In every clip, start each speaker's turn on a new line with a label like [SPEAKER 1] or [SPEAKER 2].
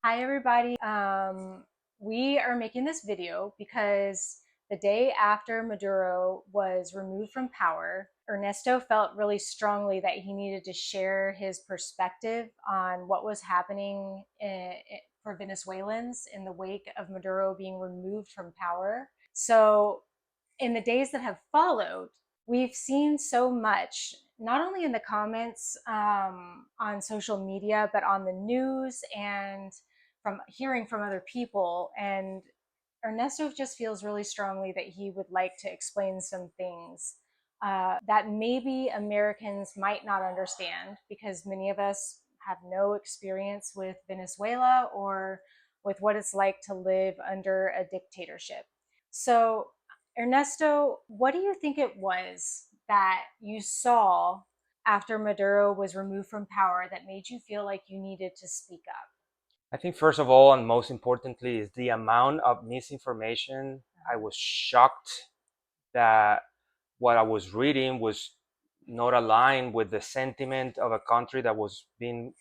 [SPEAKER 1] Hi, everybody. We are making this video because the day after Maduro was removed from power, Ernesto felt really strongly that he needed to share his perspective on what was happening for Venezuelans in the wake of Maduro being removed from power. So, in the days that have followed, we've seen so much, not only in the comments on social media, but on the news and from hearing from other people. And Ernesto just feels really strongly that he would like to explain some things that maybe Americans might not understand because many of us have no experience with Venezuela or with what it's like to live under a dictatorship. So, Ernesto, what do you think it was that you saw after Maduro was removed from power that made you feel like you needed to speak up?
[SPEAKER 2] I think first of all, and most importantly, is the amount of misinformation. I was shocked that what I was reading was not aligned with the sentiment of a country that was being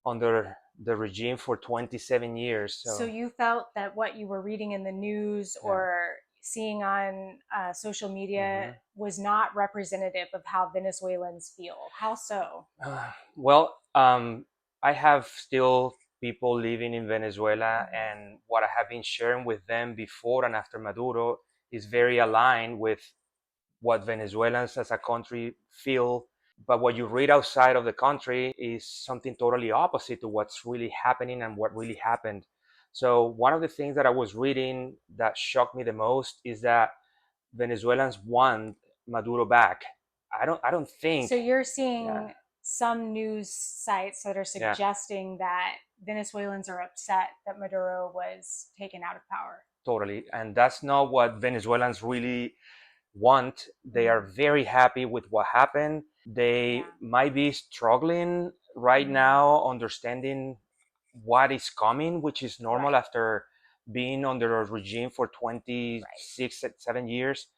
[SPEAKER 2] under the regime for 27 years.
[SPEAKER 1] So
[SPEAKER 2] So,
[SPEAKER 1] you felt that what you were reading in the news
[SPEAKER 2] yeah.
[SPEAKER 1] or seeing on social media
[SPEAKER 2] hmm
[SPEAKER 1] was not representative of how Venezuelans feel. How so?
[SPEAKER 2] Well, I have still people living in Venezuela,
[SPEAKER 1] Mhm.
[SPEAKER 2] and what I have been sharing with them before and after Maduro is very aligned with what Venezuelans as a country feel. But what you read outside of the country is something totally opposite to what's really happening and what really happened. So one of the things that I was reading that shocked me the most is that Venezuelans want Maduro back. I don't
[SPEAKER 1] So
[SPEAKER 2] think.
[SPEAKER 1] you're
[SPEAKER 2] Yeah,
[SPEAKER 1] seeing some news sites that are
[SPEAKER 2] yeah,
[SPEAKER 1] suggesting that Venezuelans are upset that Maduro was taken out of power.
[SPEAKER 2] totally. And that's not what Venezuelans really want. They are
[SPEAKER 1] Mm,
[SPEAKER 2] very happy with what happened. They
[SPEAKER 1] yeah.
[SPEAKER 2] might be struggling right
[SPEAKER 1] Hmm.
[SPEAKER 2] now, understanding what is coming, which is normal
[SPEAKER 1] Right.
[SPEAKER 2] after being under a regime for
[SPEAKER 1] Right.
[SPEAKER 2] 26, 7 years.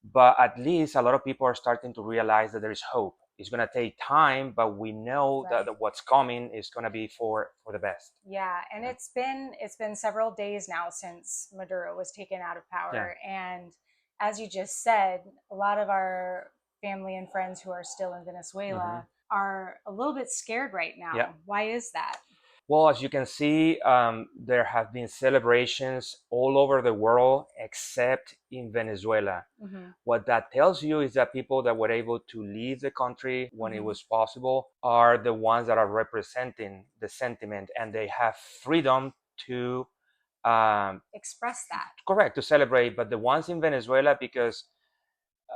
[SPEAKER 2] But at least a lot of people are starting to realize that there is hope. It's going to take time, but we know that
[SPEAKER 1] Right.
[SPEAKER 2] what's coming is going to be for the best.
[SPEAKER 1] Yeah, and
[SPEAKER 2] Yeah.
[SPEAKER 1] it's been several days now since Maduro was taken out of
[SPEAKER 2] Yeah.
[SPEAKER 1] power, and as you just said, a lot of our family and friends who are still in
[SPEAKER 2] hmm
[SPEAKER 1] Venezuela are a little bit scared right
[SPEAKER 2] Yeah.
[SPEAKER 1] now. Why is that?
[SPEAKER 2] Well, as you can see, there have been celebrations all over the world except in Venezuela.
[SPEAKER 1] Hmm.
[SPEAKER 2] What that tells you is that people that were able to leave the country when it
[SPEAKER 1] Hmm.
[SPEAKER 2] was possible are the ones that are representing the sentiment, and they have freedom to um,
[SPEAKER 1] Express that.
[SPEAKER 2] correct, to celebrate. But the ones in Venezuela, because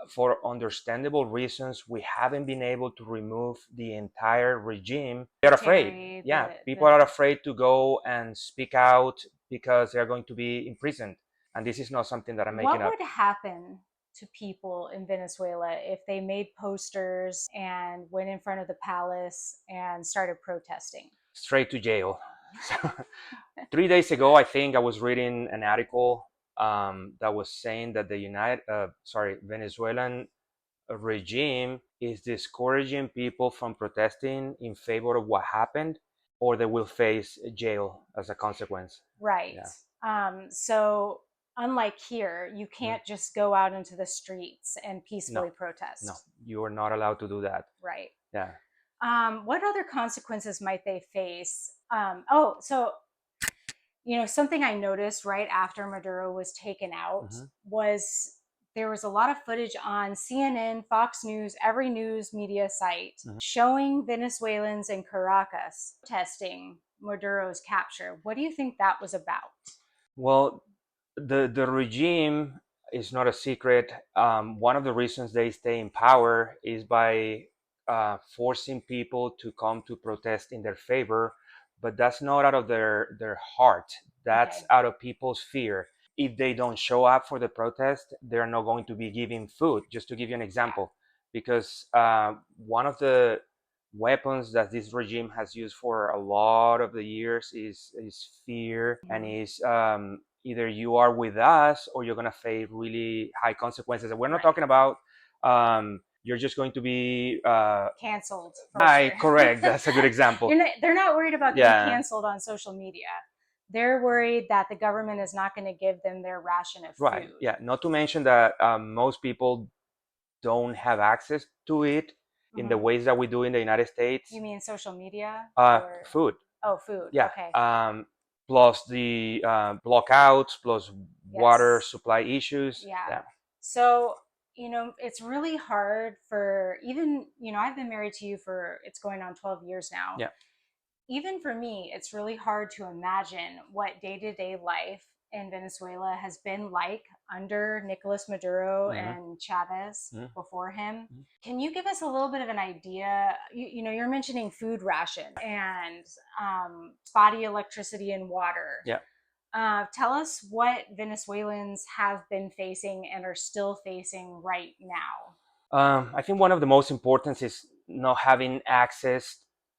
[SPEAKER 2] for understandable reasons, we haven't been able to remove the entire regime. They're afraid.
[SPEAKER 1] Military,
[SPEAKER 2] Yeah, people
[SPEAKER 1] the
[SPEAKER 2] are afraid to go and speak out because they're going to be imprisoned. And this is not something that I'm making
[SPEAKER 1] what
[SPEAKER 2] up.
[SPEAKER 1] would happen to people in Venezuela if they made posters and went in front of the palace and started protesting?
[SPEAKER 2] Straight to jail. So, 3 days ago, I think I was reading an article that was saying that Venezuelan regime is discouraging people from protesting in favor of what happened, or they will face jail as a consequence.
[SPEAKER 1] Right.
[SPEAKER 2] Yeah.
[SPEAKER 1] So, unlike here, you
[SPEAKER 2] Mhm.
[SPEAKER 1] can't just go out into the streets and
[SPEAKER 2] No,
[SPEAKER 1] peacefully
[SPEAKER 2] no,
[SPEAKER 1] protest.
[SPEAKER 2] you are not allowed to do that.
[SPEAKER 1] Right.
[SPEAKER 2] Yeah.
[SPEAKER 1] What other consequences might they face? Something I noticed right after Maduro was taken out
[SPEAKER 2] hmm
[SPEAKER 1] was there was a lot of footage on CNN, Fox News, every news media site
[SPEAKER 2] hmm
[SPEAKER 1] showing Venezuelans in Caracas protesting Maduro's capture. What do you think that was about?
[SPEAKER 2] Well, the regime is not a secret. One of the reasons they stay in power is by forcing people to come to protest in their favor, but that's not out of their heart. That's
[SPEAKER 1] Okay.
[SPEAKER 2] out of people's fear. If they don't show up for the protest, they're not going to be giving food. Just to give you an
[SPEAKER 1] Yeah.
[SPEAKER 2] example, because one of the weapons that this regime has used for a lot of the years is fear, and
[SPEAKER 1] Mhm.
[SPEAKER 2] is either you are with us or you're gonna face really high consequences. And we're not
[SPEAKER 1] Right.
[SPEAKER 2] talking about you're just going to be
[SPEAKER 1] canceled for
[SPEAKER 2] right,
[SPEAKER 1] sure.
[SPEAKER 2] correct. That's a good example.
[SPEAKER 1] They're not worried about getting
[SPEAKER 2] Yeah,
[SPEAKER 1] canceled on social media. They're worried that the government is not going to give them their ration of
[SPEAKER 2] right.
[SPEAKER 1] food.
[SPEAKER 2] Yeah, not to mention that most people don't have access to it in the
[SPEAKER 1] Mm-hmm.
[SPEAKER 2] ways that we do in the United States.
[SPEAKER 1] You mean social media or
[SPEAKER 2] Food.
[SPEAKER 1] oh, food?
[SPEAKER 2] Yeah.
[SPEAKER 1] Okay.
[SPEAKER 2] Plus the blockouts, plus water
[SPEAKER 1] Yes.
[SPEAKER 2] supply issues.
[SPEAKER 1] Yeah.
[SPEAKER 2] Yeah.
[SPEAKER 1] So, it's really hard for even, I've been married to you for it's going on 12 years now.
[SPEAKER 2] Yeah.
[SPEAKER 1] Even for me, it's really hard to imagine what day to day life in Venezuela has been like under Nicolas Maduro
[SPEAKER 2] Hmm.
[SPEAKER 1] and Chavez
[SPEAKER 2] Hmm.
[SPEAKER 1] before him. Can you give us a little bit of an idea? You're mentioning food ration and spotty electricity and water.
[SPEAKER 2] Yeah.
[SPEAKER 1] Tell us what Venezuelans have been facing and are still facing right now.
[SPEAKER 2] I think one of the most important is not having access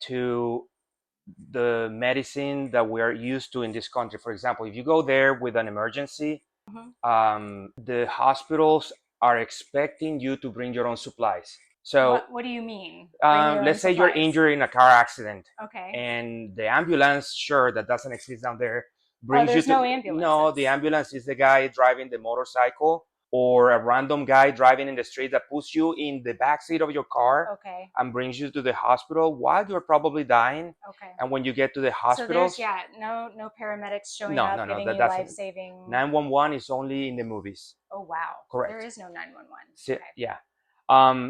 [SPEAKER 2] to the medicine that we are used to in this country. For example, if you go there with an emergency,
[SPEAKER 1] Mm-hmm.
[SPEAKER 2] the hospitals are expecting you to bring your own supplies. So
[SPEAKER 1] What do you mean? Bring your own
[SPEAKER 2] let's say you're
[SPEAKER 1] supplies.
[SPEAKER 2] injured in a car accident,
[SPEAKER 1] Okay.
[SPEAKER 2] and the ambulance, sure, that doesn't exist down there,
[SPEAKER 1] Oh,
[SPEAKER 2] brings you
[SPEAKER 1] there's
[SPEAKER 2] to.
[SPEAKER 1] no
[SPEAKER 2] No, the
[SPEAKER 1] ambulances.
[SPEAKER 2] ambulance is the guy driving the motorcycle or a random guy driving in the street that puts you in the back seat of your car
[SPEAKER 1] Okay.
[SPEAKER 2] and brings you to the hospital while you're probably dying.
[SPEAKER 1] Okay.
[SPEAKER 2] And when you get to the
[SPEAKER 1] So there's
[SPEAKER 2] hospitals,
[SPEAKER 1] no paramedics showing
[SPEAKER 2] no,
[SPEAKER 1] up
[SPEAKER 2] no, no,
[SPEAKER 1] giving
[SPEAKER 2] that
[SPEAKER 1] you
[SPEAKER 2] doesn't.
[SPEAKER 1] life saving.
[SPEAKER 2] 911 is only in the movies.
[SPEAKER 1] Oh wow. There
[SPEAKER 2] Correct.
[SPEAKER 1] is no 911.
[SPEAKER 2] So,
[SPEAKER 1] Okay.
[SPEAKER 2] yeah.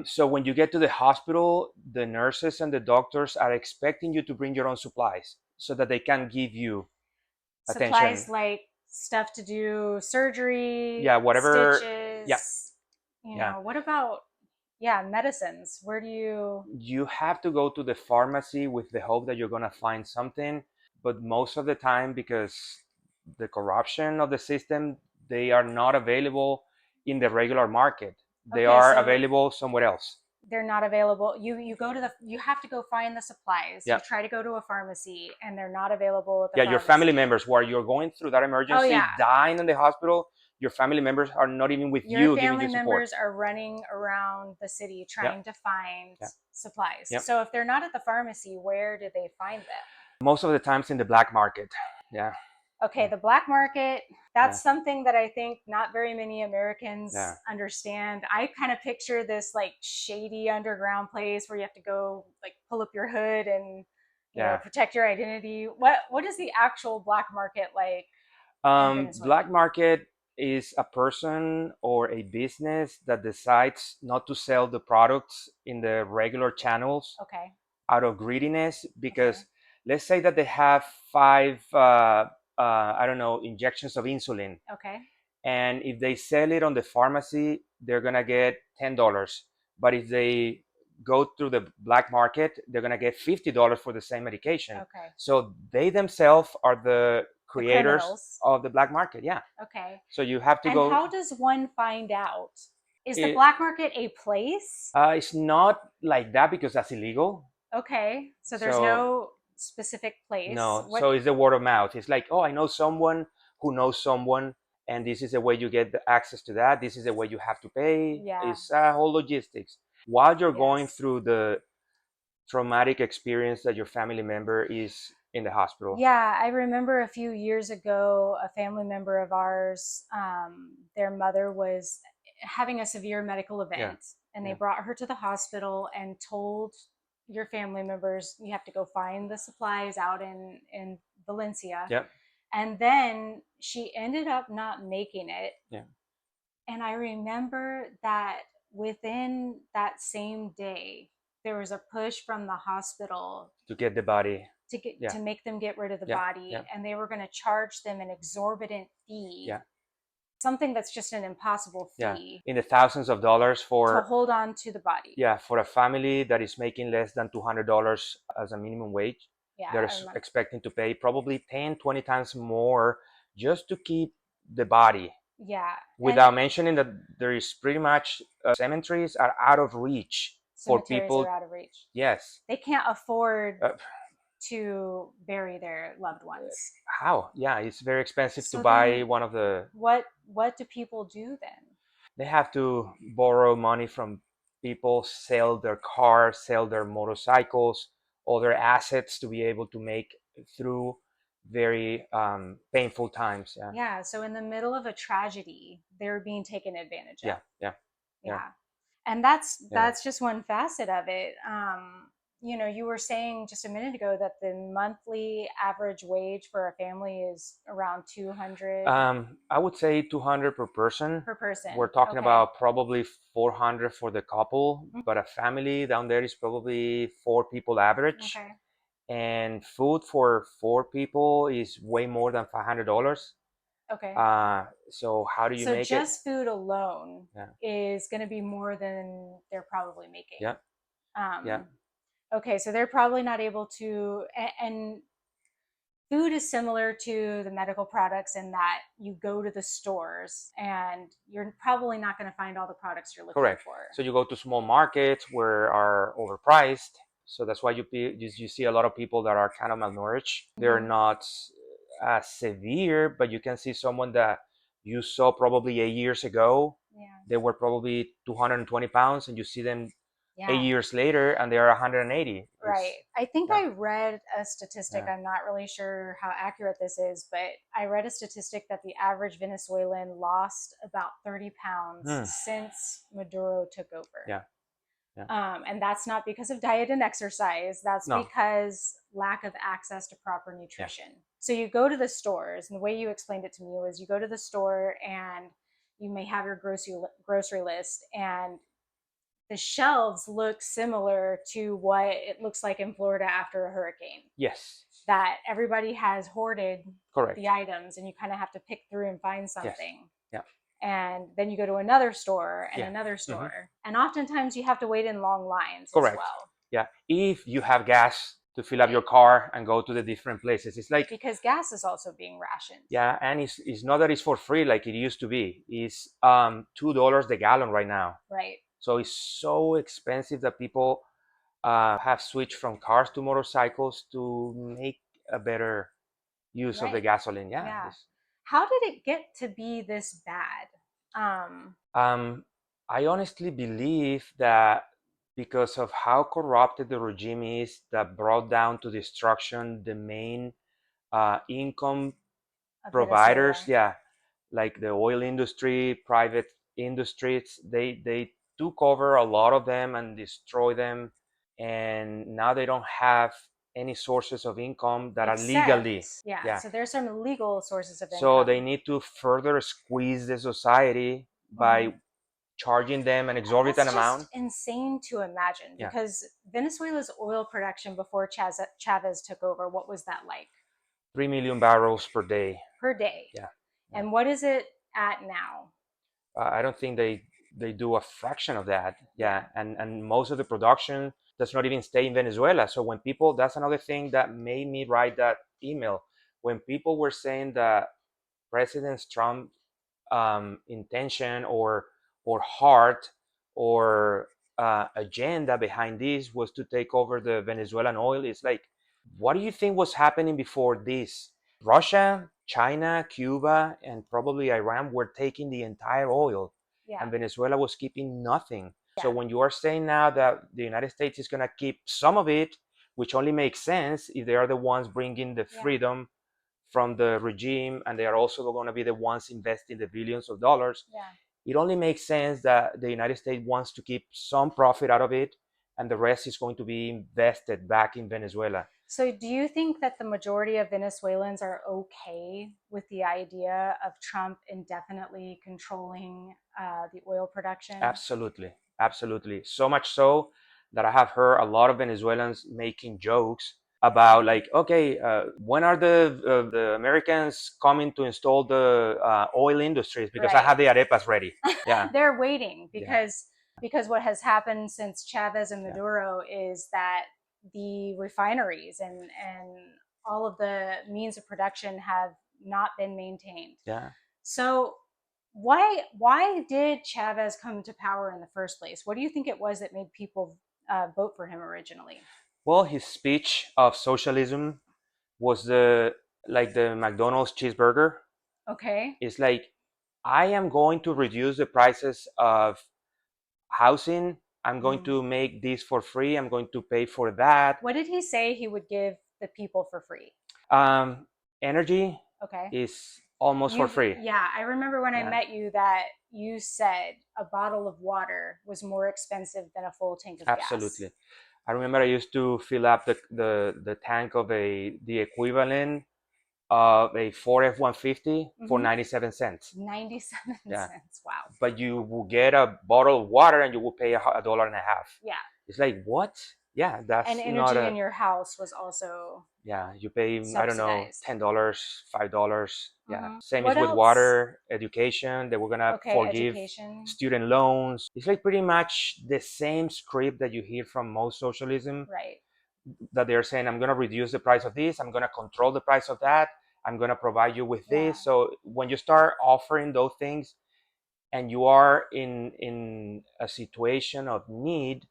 [SPEAKER 2] So when you get to the hospital, the nurses and the doctors are expecting you to bring your own supplies so that they can give you attention.
[SPEAKER 1] Supplies like stuff to do surgery,
[SPEAKER 2] Yeah, whatever. Yeah,
[SPEAKER 1] stitches.
[SPEAKER 2] yeah.
[SPEAKER 1] What about yeah, medicines? Where do you
[SPEAKER 2] You have to go to the pharmacy with the hope that you're going to find something. But most of the time, because the corruption of the system, they are not available in the regular market. They
[SPEAKER 1] Okay,
[SPEAKER 2] are
[SPEAKER 1] so
[SPEAKER 2] available somewhere else.
[SPEAKER 1] they're not available. You go to you have to go find the supplies.
[SPEAKER 2] Yeah.
[SPEAKER 1] You try to go to a pharmacy and they're not available at the
[SPEAKER 2] Yeah, your family
[SPEAKER 1] pharmacy.
[SPEAKER 2] members while you're going through that
[SPEAKER 1] Oh yeah.
[SPEAKER 2] emergency, dying in the hospital, your family members are not even with
[SPEAKER 1] Your
[SPEAKER 2] you giving
[SPEAKER 1] family
[SPEAKER 2] you support.
[SPEAKER 1] members are running around the city
[SPEAKER 2] Yeah,
[SPEAKER 1] trying to find
[SPEAKER 2] yeah,
[SPEAKER 1] supplies.
[SPEAKER 2] yeah.
[SPEAKER 1] So if they're not at the pharmacy, where do they find them?
[SPEAKER 2] Most of the times in the black market. Yeah,
[SPEAKER 1] Okay,
[SPEAKER 2] yeah,
[SPEAKER 1] the black market,
[SPEAKER 2] yeah,
[SPEAKER 1] that's something that I think not very many Americans
[SPEAKER 2] yeah,
[SPEAKER 1] understand. I kind of picture this like shady underground place where you have to go like pull up your hood and
[SPEAKER 2] yeah.
[SPEAKER 1] protect your identity. What is the actual black market like in
[SPEAKER 2] Black
[SPEAKER 1] Venezuela?
[SPEAKER 2] market is a person or a business that decides not to sell the products in the regular channels
[SPEAKER 1] Okay.
[SPEAKER 2] out of greediness.
[SPEAKER 1] Okay.
[SPEAKER 2] Because let's say that they have five, I don't know, injections of insulin,
[SPEAKER 1] Okay.
[SPEAKER 2] and if they sell it on the pharmacy, they're gonna get $10. But if they go through the black market, they're gonna get $50 for the same medication.
[SPEAKER 1] Okay.
[SPEAKER 2] So they themselves are the
[SPEAKER 1] The
[SPEAKER 2] creators
[SPEAKER 1] criminals.
[SPEAKER 2] of the black market. Yeah.
[SPEAKER 1] Okay.
[SPEAKER 2] So you have to
[SPEAKER 1] And
[SPEAKER 2] go.
[SPEAKER 1] how does one find out? Is the
[SPEAKER 2] It,
[SPEAKER 1] black market a place?
[SPEAKER 2] it's not like that because that's illegal.
[SPEAKER 1] Okay. So there's
[SPEAKER 2] So
[SPEAKER 1] no specific place.
[SPEAKER 2] no.
[SPEAKER 1] What
[SPEAKER 2] So it's the word of mouth. It's like, oh, I know someone who knows someone, and this is the way you get the access to that. This is the way you have to pay.
[SPEAKER 1] yeah.
[SPEAKER 2] It's a whole logistics. While you're going
[SPEAKER 1] Yes.
[SPEAKER 2] through the traumatic experience that your family member is in the hospital.
[SPEAKER 1] Yeah, I remember a few years ago, a family member of ours, their mother was having a severe medical
[SPEAKER 2] Yeah.
[SPEAKER 1] event, and they
[SPEAKER 2] Yeah.
[SPEAKER 1] brought her to the hospital and told your family members, you have to go find the supplies out in Valencia.
[SPEAKER 2] Yeah.
[SPEAKER 1] And then she ended up not making it.
[SPEAKER 2] Yeah.
[SPEAKER 1] And I remember that within that same day, there was a push from the hospital
[SPEAKER 2] To get the body.
[SPEAKER 1] to get
[SPEAKER 2] Yeah.
[SPEAKER 1] to make them get rid of the
[SPEAKER 2] Yeah.
[SPEAKER 1] body,
[SPEAKER 2] Yeah.
[SPEAKER 1] and they were going to charge them an exorbitant fee,
[SPEAKER 2] Yeah.
[SPEAKER 1] something that's just an impossible
[SPEAKER 2] Yeah.
[SPEAKER 1] fee
[SPEAKER 2] In the thousands of dollars
[SPEAKER 1] to
[SPEAKER 2] for,
[SPEAKER 1] hold on to the body.
[SPEAKER 2] yeah, for a family that is making less than $200 as a minimum wage.
[SPEAKER 1] Yeah,
[SPEAKER 2] They're
[SPEAKER 1] I remember.
[SPEAKER 2] expecting to pay probably 10, 20 times more just to keep the body.
[SPEAKER 1] Yeah, and
[SPEAKER 2] Without mentioning that there is pretty much cemeteries are out of reach for
[SPEAKER 1] cemeteries are
[SPEAKER 2] people.
[SPEAKER 1] out of reach.
[SPEAKER 2] Yes.
[SPEAKER 1] They can't afford
[SPEAKER 2] Uh,
[SPEAKER 1] to bury their loved ones.
[SPEAKER 2] how? Yeah, it's very expensive to
[SPEAKER 1] So
[SPEAKER 2] buy
[SPEAKER 1] then
[SPEAKER 2] one of the.
[SPEAKER 1] what do people do then?
[SPEAKER 2] They have to borrow money from people sell their cars, sell their motorcycles, other assets to be able to make through very painful times. Yeah,
[SPEAKER 1] Yeah, so in the middle of a tragedy, they're being taken advantage of.
[SPEAKER 2] yeah, yeah, yeah,
[SPEAKER 1] Yeah. And that's
[SPEAKER 2] yeah.
[SPEAKER 1] just one facet of it. You know, you were saying just a minute ago that the monthly average wage for a family is around 200
[SPEAKER 2] I would say 200 per person.
[SPEAKER 1] per
[SPEAKER 2] We're
[SPEAKER 1] person.
[SPEAKER 2] talking
[SPEAKER 1] Okay.
[SPEAKER 2] about probably 400 for the couple,
[SPEAKER 1] Mm,
[SPEAKER 2] but a family down there is probably four people average.
[SPEAKER 1] okay.
[SPEAKER 2] And food for four people is way more than $500.
[SPEAKER 1] Okay.
[SPEAKER 2] So how do you
[SPEAKER 1] So
[SPEAKER 2] make it?
[SPEAKER 1] just food alone
[SPEAKER 2] Yeah,
[SPEAKER 1] is going to be more than they're probably making.
[SPEAKER 2] yeah, yeah.
[SPEAKER 1] Um, okay, so they're probably not able to, and food is similar to the medical products in that you go to the stores and you're probably not going to find all the products you're looking
[SPEAKER 2] Correct.
[SPEAKER 1] for.
[SPEAKER 2] So you go to small markets where are overpriced. So that's why you see a lot of people that are kind of malnourished. They're
[SPEAKER 1] Mm-hmm.
[SPEAKER 2] not as severe, but you can see someone that you saw probably 8 years ago.
[SPEAKER 1] Yeah.
[SPEAKER 2] They were probably 220 pounds, and you see them eight
[SPEAKER 1] Yeah.
[SPEAKER 2] years later, and they are 180.
[SPEAKER 1] Right.
[SPEAKER 2] It's
[SPEAKER 1] I think
[SPEAKER 2] yeah,
[SPEAKER 1] I read a statistic.
[SPEAKER 2] yeah.
[SPEAKER 1] I'm not really sure how accurate this is, but I read a statistic that the average Venezuelan lost about 30 pounds
[SPEAKER 2] Hmm.
[SPEAKER 1] since Maduro took over.
[SPEAKER 2] Yeah, yeah.
[SPEAKER 1] And that's not because of diet and exercise. That's
[SPEAKER 2] No,
[SPEAKER 1] because lack of access to proper
[SPEAKER 2] yeah,
[SPEAKER 1] nutrition. So you go to the stores, and the way you explained it to me was you go to the store and you may have your grocery list, and the shelves look similar to what it looks like in Florida after a hurricane.
[SPEAKER 2] yes,
[SPEAKER 1] That everybody has hoarded the
[SPEAKER 2] correct.
[SPEAKER 1] items, and you kind of have to pick through and find
[SPEAKER 2] Yes,
[SPEAKER 1] something.
[SPEAKER 2] yeah,
[SPEAKER 1] And then you go to another store and
[SPEAKER 2] yeah.
[SPEAKER 1] another
[SPEAKER 2] Hmm.
[SPEAKER 1] store. And oftentimes you have to wait in long lines as
[SPEAKER 2] Correct.
[SPEAKER 1] well.
[SPEAKER 2] Yeah. If you have gas to fill up your
[SPEAKER 1] Right.
[SPEAKER 2] car and go to the different places, it's like,
[SPEAKER 1] Because gas is also being rationed.
[SPEAKER 2] yeah, and it's not that it's for free like it used to be. It's $2 the gallon right now.
[SPEAKER 1] Right.
[SPEAKER 2] So it's so expensive that people have switched from cars to motorcycles to make a better use of the
[SPEAKER 1] Right.
[SPEAKER 2] gasoline. Yeah.
[SPEAKER 1] Yeah. How did it get to be this bad?
[SPEAKER 2] Um, I honestly believe that because of how corrupted the regime is, that brought down to destruction the main income
[SPEAKER 1] Of
[SPEAKER 2] providers,
[SPEAKER 1] Venezuela.
[SPEAKER 2] yeah, like the oil industry, private industries, they took over a lot of them and destroy them, and now they don't have any sources of income that are legally,
[SPEAKER 1] Except, yeah,
[SPEAKER 2] yeah.
[SPEAKER 1] so there's some legal sources of
[SPEAKER 2] So they
[SPEAKER 1] income.
[SPEAKER 2] need to further squeeze the society by
[SPEAKER 1] Mhm.
[SPEAKER 2] charging them an exorbitant
[SPEAKER 1] That's just
[SPEAKER 2] amount.
[SPEAKER 1] insane to imagine
[SPEAKER 2] Yeah,
[SPEAKER 1] because Venezuela's oil production before Chavez took over, what was that like
[SPEAKER 2] 3 million barrels per day.
[SPEAKER 1] per day?
[SPEAKER 2] Yeah, yeah.
[SPEAKER 1] And what is it at now?
[SPEAKER 2] I don't think they do a fraction of that.
[SPEAKER 1] Yeah.
[SPEAKER 2] Yeah, and most of the production does not even stay in Venezuela. So when people, that's another thing that made me write that email. When people were saying that President Trump intention or heart or agenda behind this was to take over the Venezuelan oil. It's like, what do you think was happening before this? Russia, China, Cuba, and probably Iran were taking the entire oil, and
[SPEAKER 1] Yeah.
[SPEAKER 2] Venezuela was keeping nothing. So
[SPEAKER 1] Yeah.
[SPEAKER 2] when you are saying now that the United States is going to keep some of it, which only makes sense if they are the ones bringing the
[SPEAKER 1] Yeah.
[SPEAKER 2] freedom from the regime, and they are also going to be the ones investing the billions of dollars,
[SPEAKER 1] Yeah.
[SPEAKER 2] it only makes sense that the United States wants to keep some profit out of it, and the rest is going to be invested back in Venezuela.
[SPEAKER 1] So, do you think that the majority of Venezuelans are okay with the idea of Trump indefinitely controlling the oil production?
[SPEAKER 2] Absolutely, absolutely. So much so that I have heard a lot of Venezuelans making jokes about like, okay, when are the Americans coming to install the oil industries? Because I
[SPEAKER 1] Right.
[SPEAKER 2] have the arepas ready. Yeah,
[SPEAKER 1] They're waiting
[SPEAKER 2] yeah,
[SPEAKER 1] because what has happened since Chavez and
[SPEAKER 2] yeah,
[SPEAKER 1] Maduro is that the refineries and all of the means of production have not been maintained.
[SPEAKER 2] yeah.
[SPEAKER 1] So why did Chavez come to power in the first place? What do you think it was that made people vote for him originally?
[SPEAKER 2] Well, his speech of socialism was the like the McDonald's cheeseburger.
[SPEAKER 1] Okay.
[SPEAKER 2] It's like, I am going to reduce the prices of housing I'm going to make this for free. I'm going to pay for that.
[SPEAKER 1] What did he say he would give the people for free?
[SPEAKER 2] Um, Energy
[SPEAKER 1] Okay.
[SPEAKER 2] is almost for free.
[SPEAKER 1] Yeah, I remember when I met you that you said a bottle of water was more expensive than a full tank of
[SPEAKER 2] Absolutely.
[SPEAKER 1] gas.
[SPEAKER 2] I remember I used to fill up the tank of the equivalent of a Ford F-150 for 97 cents.
[SPEAKER 1] 97
[SPEAKER 2] Yeah.
[SPEAKER 1] cents. Wow.
[SPEAKER 2] But you will get a bottle of water and you will pay a dollar and a half.
[SPEAKER 1] Yeah.
[SPEAKER 2] It's like, what? Yeah, that's
[SPEAKER 1] and
[SPEAKER 2] not
[SPEAKER 1] energy
[SPEAKER 2] a.
[SPEAKER 1] in your house was also
[SPEAKER 2] Yeah, you pay, I don't know,
[SPEAKER 1] subsidized.
[SPEAKER 2] $10, $5. Yeah. Same
[SPEAKER 1] What
[SPEAKER 2] is with
[SPEAKER 1] else?
[SPEAKER 2] water, education. They were gonna
[SPEAKER 1] Okay,
[SPEAKER 2] forgive
[SPEAKER 1] education.
[SPEAKER 2] student loans. It's like pretty much the same script that you hear from most socialism.
[SPEAKER 1] Right.
[SPEAKER 2] That they're saying, I'm gonna reduce the price of this, I'm gonna control the price of that, I'm gonna provide you with
[SPEAKER 1] Yeah.
[SPEAKER 2] this. So when you start offering those things and you are in a situation of need,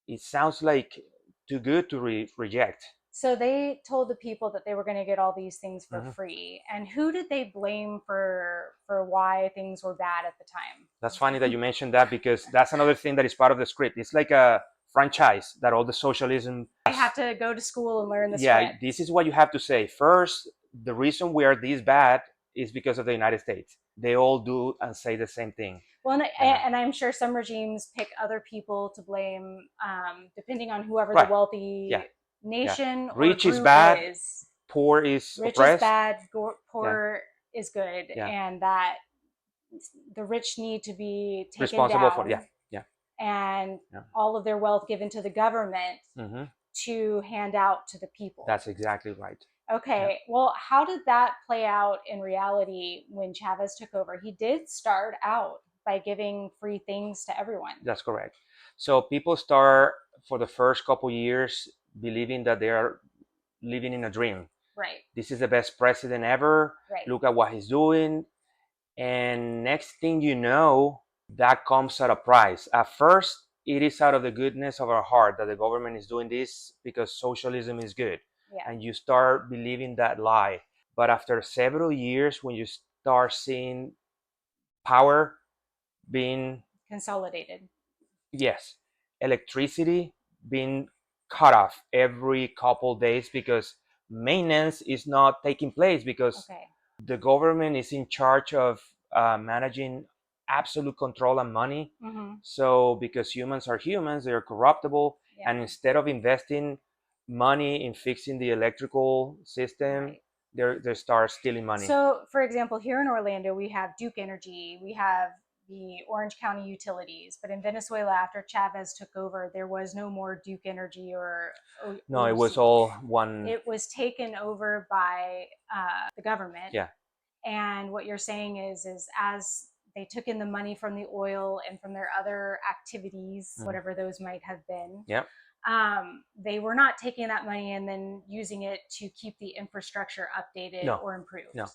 [SPEAKER 2] it sounds like too good to reject.
[SPEAKER 1] So they told the people that they were going to get all these things for
[SPEAKER 2] Mm-hmm.
[SPEAKER 1] free. And who did they blame for why things were bad at the time?
[SPEAKER 2] That's funny that you mentioned that, because that's another thing that is part of the script. It's like a franchise that all the socialism.
[SPEAKER 1] I have to go to school and learn the
[SPEAKER 2] Yeah,
[SPEAKER 1] script.
[SPEAKER 2] this is what you have to say. First, the reason we are this bad is because of the United States. They all do and say the same thing.
[SPEAKER 1] Well, and I'm sure some regimes pick other people to blame, depending on whoever the wealthy nation or
[SPEAKER 2] rich
[SPEAKER 1] group
[SPEAKER 2] is bad,
[SPEAKER 1] is.
[SPEAKER 2] poor is
[SPEAKER 1] Rich
[SPEAKER 2] oppressed.
[SPEAKER 1] is bad, poor is good,
[SPEAKER 2] Yeah.
[SPEAKER 1] and that the rich need to be taken
[SPEAKER 2] responsible
[SPEAKER 1] down
[SPEAKER 2] for
[SPEAKER 1] and all of their wealth given to the government to hand out to the people.
[SPEAKER 2] That's exactly right.
[SPEAKER 1] Okay, well, how did that play out in reality when Chavez took over? He did start out by giving free things to everyone.
[SPEAKER 2] That's correct. So people start, for the first couple years, believing that they are living in a dream.
[SPEAKER 1] Right.
[SPEAKER 2] This is the best president ever.
[SPEAKER 1] Right.
[SPEAKER 2] Look at what he's doing. And next thing you know, that comes at a price. At first, it is out of the goodness of our heart that the government is doing this because socialism is good.
[SPEAKER 1] Yeah.
[SPEAKER 2] And you start believing that lie. But after several years, when you start seeing power being
[SPEAKER 1] consolidated,
[SPEAKER 2] yes, electricity being cut off every couple days because maintenance is not taking place, because the government is in charge of managing absolute control and money. So because humans are humans, they're corruptible. And instead of investing money in fixing the electrical system, they start stealing money.
[SPEAKER 1] So, for example, here in Orlando, we have Duke Energy, we have the Orange County Utilities, but in Venezuela, after Chavez took over, there was no more Duke Energy or
[SPEAKER 2] no, it was all one.
[SPEAKER 1] It was taken over by the government.
[SPEAKER 2] Yeah.
[SPEAKER 1] And what you're saying is as they took in the money from the oil and from their other activities, whatever those might have been.
[SPEAKER 2] Yeah.
[SPEAKER 1] They were not taking that money and then using it to keep the infrastructure updated or improved.
[SPEAKER 2] No.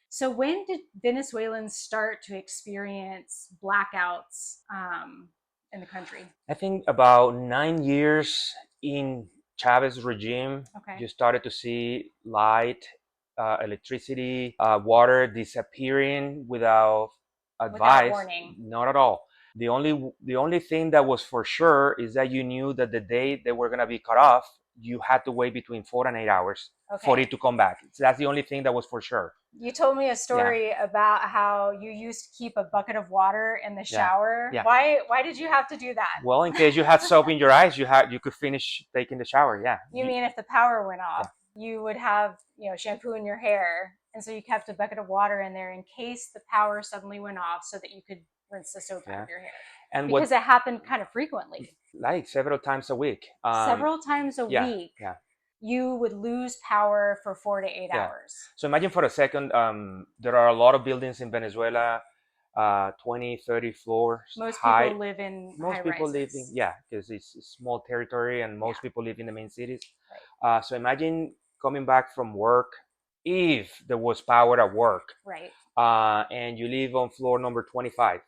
[SPEAKER 1] So when did Venezuelans start to experience blackouts in the country?
[SPEAKER 2] I think about 9 years in Chavez regime, you started to see light, electricity, water disappearing without advice.
[SPEAKER 1] Without warning.
[SPEAKER 2] Not at all. The only thing that was for sure is that you knew that the day they were gonna be cut off, you had to wait between 4 and 8 hours for it to come back. So that's the only thing that was for sure.
[SPEAKER 1] You told me a story about how you used to keep a bucket of water in the shower.
[SPEAKER 2] Yeah.
[SPEAKER 1] Why did you have to do that?
[SPEAKER 2] Well, in case you had soap in your eyes, you could finish taking the shower. Yeah.
[SPEAKER 1] You mean if the power went off, you would have shampoo in your hair, and so you kept a bucket of water in there in case the power suddenly went off, so that you could rinse the soap out of your hair. And because it happened kind of frequently,
[SPEAKER 2] like several times a week.
[SPEAKER 1] Several times a week.
[SPEAKER 2] Yeah.
[SPEAKER 1] You would lose power for 4 to 8 hours.
[SPEAKER 2] So imagine for a second, there are a lot of buildings in Venezuela, 20, 30 floors
[SPEAKER 1] most
[SPEAKER 2] high.
[SPEAKER 1] People live in
[SPEAKER 2] most people live in, because it's a small territory and most people live in the main cities. So imagine coming back from work, if there was power at work, and you live on floor number 25.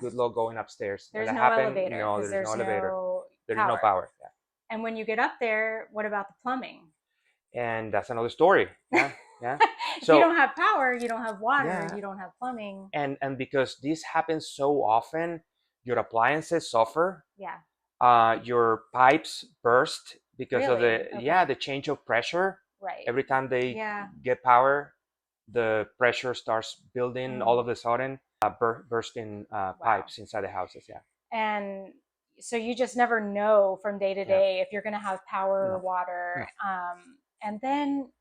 [SPEAKER 2] Good luck going upstairs.
[SPEAKER 1] There's no elevator.
[SPEAKER 2] No, there's no elevator. There's no power.
[SPEAKER 1] And when you get up there, what about the plumbing?
[SPEAKER 2] And that's another story. Yeah.
[SPEAKER 1] So you don't have power, you don't have water, you don't have plumbing.
[SPEAKER 2] And because this happens so often, your appliances suffer.
[SPEAKER 1] Yeah.
[SPEAKER 2] your pipes burst because of
[SPEAKER 1] Really? Okay.
[SPEAKER 2] the change of pressure.
[SPEAKER 1] Right.
[SPEAKER 2] Every time they
[SPEAKER 1] Yeah.
[SPEAKER 2] get power, the pressure starts building all
[SPEAKER 1] Mm.
[SPEAKER 2] of a sudden, bursting
[SPEAKER 1] Wow.
[SPEAKER 2] pipes inside the houses. Yeah.
[SPEAKER 1] And so you just never know from day to
[SPEAKER 2] Yeah.
[SPEAKER 1] day if you're going to have power or
[SPEAKER 2] No.
[SPEAKER 1] water.
[SPEAKER 2] No.
[SPEAKER 1] And then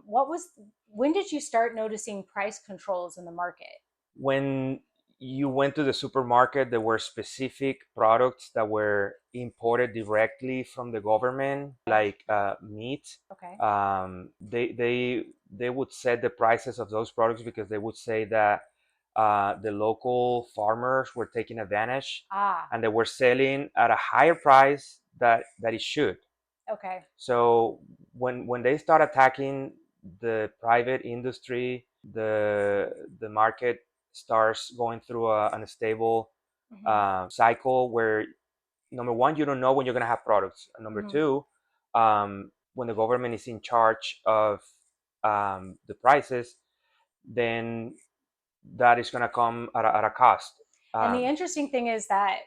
[SPEAKER 1] what was, when did you start noticing price controls in the market?
[SPEAKER 2] When you went to the supermarket, there were specific products that were imported directly from the government,
[SPEAKER 1] Okay.
[SPEAKER 2] like meat.
[SPEAKER 1] Okay.
[SPEAKER 2] They would set the prices of those products because they would say that the local farmers were taking advantage,
[SPEAKER 1] Ah,
[SPEAKER 2] and they were selling at a higher price that it should.
[SPEAKER 1] okay.
[SPEAKER 2] So when they start attacking the private industry, the market starts going through an unstable
[SPEAKER 1] Hmm.
[SPEAKER 2] cycle where number one, you don't know when you're going to have products, and number
[SPEAKER 1] Hmm.
[SPEAKER 2] two, when the government is in charge of the prices, then that is going to come at a cost.
[SPEAKER 1] And the
[SPEAKER 2] um,
[SPEAKER 1] interesting thing is that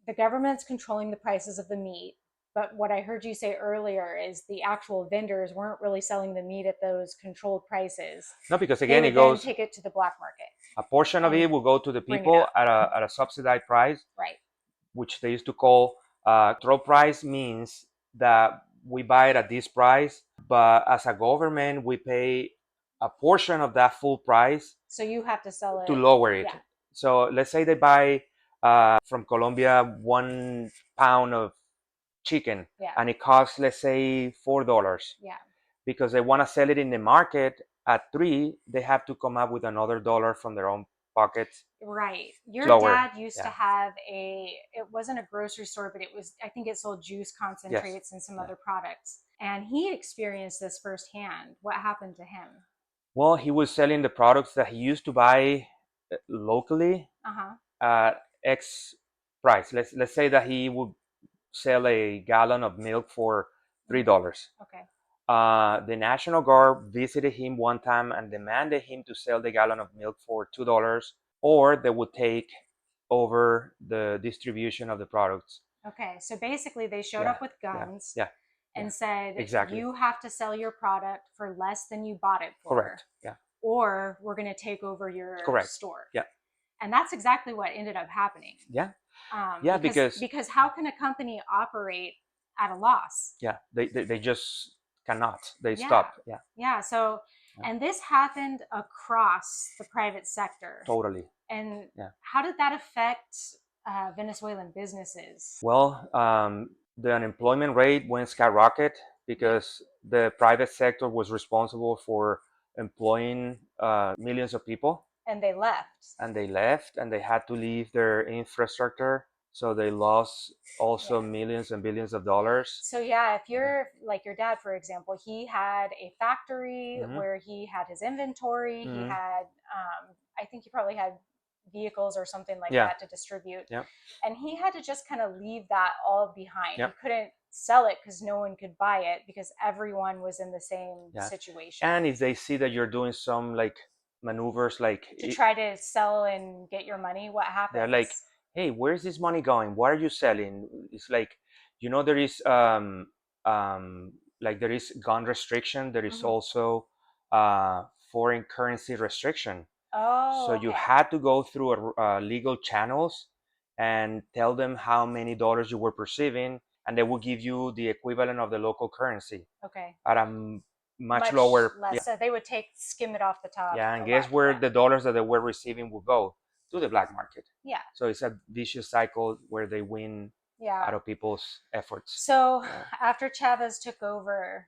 [SPEAKER 1] the government's controlling the prices of the meat. But what I heard you say earlier is the actual vendors weren't really selling the meat at those controlled prices.
[SPEAKER 2] no, because
[SPEAKER 1] They
[SPEAKER 2] again, it
[SPEAKER 1] would then
[SPEAKER 2] goes,
[SPEAKER 1] take it to the black market
[SPEAKER 2] a portion of
[SPEAKER 1] and
[SPEAKER 2] it will go to the
[SPEAKER 1] bring it
[SPEAKER 2] people
[SPEAKER 1] up.
[SPEAKER 2] at a subsidized price,
[SPEAKER 1] Right.
[SPEAKER 2] which they used to call control price. Means that we buy it at this price, but as a government, we pay a portion of that full price
[SPEAKER 1] So you have to sell
[SPEAKER 2] to
[SPEAKER 1] it.
[SPEAKER 2] lower it.
[SPEAKER 1] Yeah.
[SPEAKER 2] So let's say they buy from Colombia 1 pound of chicken,
[SPEAKER 1] Yeah.
[SPEAKER 2] and it costs, let's say, $4.
[SPEAKER 1] Yeah.
[SPEAKER 2] Because they want to sell it in the market at 3, they have to come up with another dollar from their own pockets
[SPEAKER 1] Right.
[SPEAKER 2] to
[SPEAKER 1] Your
[SPEAKER 2] lower.
[SPEAKER 1] dad used to
[SPEAKER 2] Yeah.
[SPEAKER 1] have it wasn't a grocery store, but it was, I think it sold juice
[SPEAKER 2] Yes.
[SPEAKER 1] concentrates and some
[SPEAKER 2] Yeah.
[SPEAKER 1] other products. And he experienced this firsthand. What happened to him?
[SPEAKER 2] Well, he was selling the products that he used to buy locally
[SPEAKER 1] Uh huh.
[SPEAKER 2] at X price. Let's say that he would sell a gallon of milk for
[SPEAKER 1] Mm-hmm.
[SPEAKER 2] $3.
[SPEAKER 1] Okay.
[SPEAKER 2] The National Guard visited him one time and demanded him to sell the gallon of milk for $2, or they would take over the distribution of the products.
[SPEAKER 1] Okay. So basically, they showed
[SPEAKER 2] Yeah,
[SPEAKER 1] up with
[SPEAKER 2] yeah,
[SPEAKER 1] guns
[SPEAKER 2] yeah, yeah.
[SPEAKER 1] and said,
[SPEAKER 2] Exactly.
[SPEAKER 1] you have to sell your product for less than you bought it for,
[SPEAKER 2] Correct. Yeah.
[SPEAKER 1] or we're going to take over your
[SPEAKER 2] Correct.
[SPEAKER 1] store.
[SPEAKER 2] Yeah.
[SPEAKER 1] And that's exactly what ended up happening.
[SPEAKER 2] Yeah. Yeah. Because
[SPEAKER 1] Because how can a company operate at a loss?
[SPEAKER 2] yeah, they just cannot. They
[SPEAKER 1] Yeah.
[SPEAKER 2] stop. Yeah.
[SPEAKER 1] Yeah. So,
[SPEAKER 2] Yeah.
[SPEAKER 1] and this happened across the private sector.
[SPEAKER 2] Totally.
[SPEAKER 1] And
[SPEAKER 2] Yeah.
[SPEAKER 1] how did that affect Venezuelan businesses?
[SPEAKER 2] Well, the unemployment rate went skyrocket
[SPEAKER 1] Yeah.
[SPEAKER 2] because the private sector was responsible for employing millions of people,
[SPEAKER 1] And they left.
[SPEAKER 2] and they left, and they had to leave their infrastructure. So they lost also
[SPEAKER 1] Yeah.
[SPEAKER 2] millions and billions of dollars.
[SPEAKER 1] So yeah, if you're like your dad, for example, he had a factory
[SPEAKER 2] Mm-hmm.
[SPEAKER 1] where he had his inventory. He
[SPEAKER 2] Mm-hmm.
[SPEAKER 1] had, I think he probably had vehicles or something like
[SPEAKER 2] Yeah.
[SPEAKER 1] that to distribute,
[SPEAKER 2] Yeah.
[SPEAKER 1] and he had to just kind of leave that all behind.
[SPEAKER 2] Yeah.
[SPEAKER 1] He couldn't sell it because no one could buy it because everyone was in the same
[SPEAKER 2] Yeah.
[SPEAKER 1] situation.
[SPEAKER 2] And if they see that you're doing some like maneuvers, like
[SPEAKER 1] To try to sell and get your money, what
[SPEAKER 2] they're like,
[SPEAKER 1] happens?
[SPEAKER 2] hey, where's this money going? What are you selling? It's like, there is like there is gun restriction. There is
[SPEAKER 1] Mm-hmm.
[SPEAKER 2] also foreign currency restriction. So
[SPEAKER 1] Oh,
[SPEAKER 2] you
[SPEAKER 1] okay.
[SPEAKER 2] had to go through legal channels and tell them how many dollars you were perceiving, and they will give you the equivalent of the local currency
[SPEAKER 1] Okay.
[SPEAKER 2] at a much
[SPEAKER 1] Much
[SPEAKER 2] lower.
[SPEAKER 1] less.
[SPEAKER 2] Yeah.
[SPEAKER 1] So they would skim it off the top
[SPEAKER 2] Yeah,
[SPEAKER 1] a
[SPEAKER 2] and
[SPEAKER 1] lot.
[SPEAKER 2] guess where
[SPEAKER 1] Yeah.
[SPEAKER 2] the dollars that they were receiving will go? To the black market.
[SPEAKER 1] Yeah.
[SPEAKER 2] So it's a vicious cycle where they win out
[SPEAKER 1] Yeah.
[SPEAKER 2] of people's efforts.
[SPEAKER 1] So
[SPEAKER 2] Yeah.
[SPEAKER 1] after Chavez took over,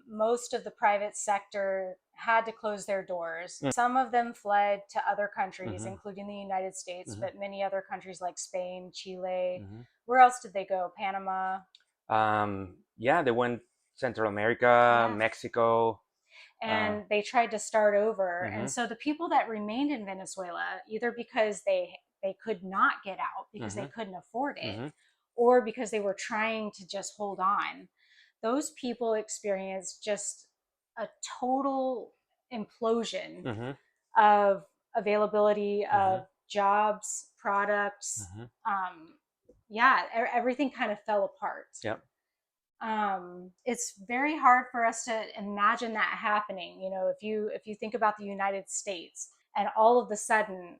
[SPEAKER 1] most of the private sector had to close their doors. Some of them fled to other countries,
[SPEAKER 2] Mm-hmm.
[SPEAKER 1] including the United States,
[SPEAKER 2] Mm-hmm.
[SPEAKER 1] but many other countries like Spain, Chile.
[SPEAKER 2] Mm-hmm.
[SPEAKER 1] Where else did they go? Panama.
[SPEAKER 2] Yeah, they went Central America,
[SPEAKER 1] Yeah.
[SPEAKER 2] Mexico.
[SPEAKER 1] And they tried to start over.
[SPEAKER 2] Mm-hmm.
[SPEAKER 1] And so the people that remained in Venezuela, either because they could not get out because
[SPEAKER 2] Mm-hmm.
[SPEAKER 1] they couldn't afford it,
[SPEAKER 2] Mm-hmm.
[SPEAKER 1] or because they were trying to just hold on, those people experienced just a total implosion
[SPEAKER 2] Mm-hmm.
[SPEAKER 1] of availability
[SPEAKER 2] Mm-hmm.
[SPEAKER 1] of jobs, products.
[SPEAKER 2] Mm-hmm.
[SPEAKER 1] yeah, everything kind of fell apart.
[SPEAKER 2] Yeah.
[SPEAKER 1] It's very hard for us to imagine that happening. You know, if you think about the United States, and all of the sudden,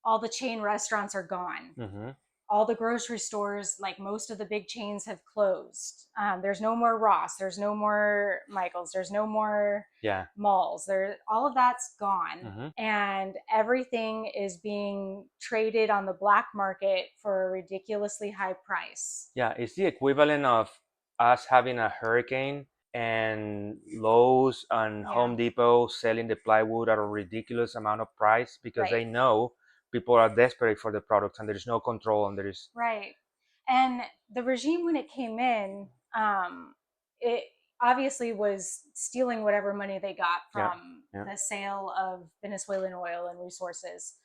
[SPEAKER 1] all the chain restaurants are gone.
[SPEAKER 2] Mm-hmm.
[SPEAKER 1] All the grocery stores, like most of the big chains, have closed. There's no more Ross. There's no more Michaels. There's no more
[SPEAKER 2] Yeah.
[SPEAKER 1] malls. There, all of that's gone,
[SPEAKER 2] Mm-hmm.
[SPEAKER 1] and everything is being traded on the black market for a ridiculously high price.
[SPEAKER 2] Yeah, it's the equivalent of us having a hurricane and Lowe's and
[SPEAKER 1] Yeah,
[SPEAKER 2] Home Depot selling the plywood at a ridiculous amount of price because
[SPEAKER 1] right,
[SPEAKER 2] they know people are desperate for the products and there's no control and there is.
[SPEAKER 1] right. And the regime, when it came in, it obviously was stealing whatever money they got
[SPEAKER 2] Yeah.
[SPEAKER 1] from
[SPEAKER 2] Yeah.
[SPEAKER 1] the sale of Venezuelan oil and resources.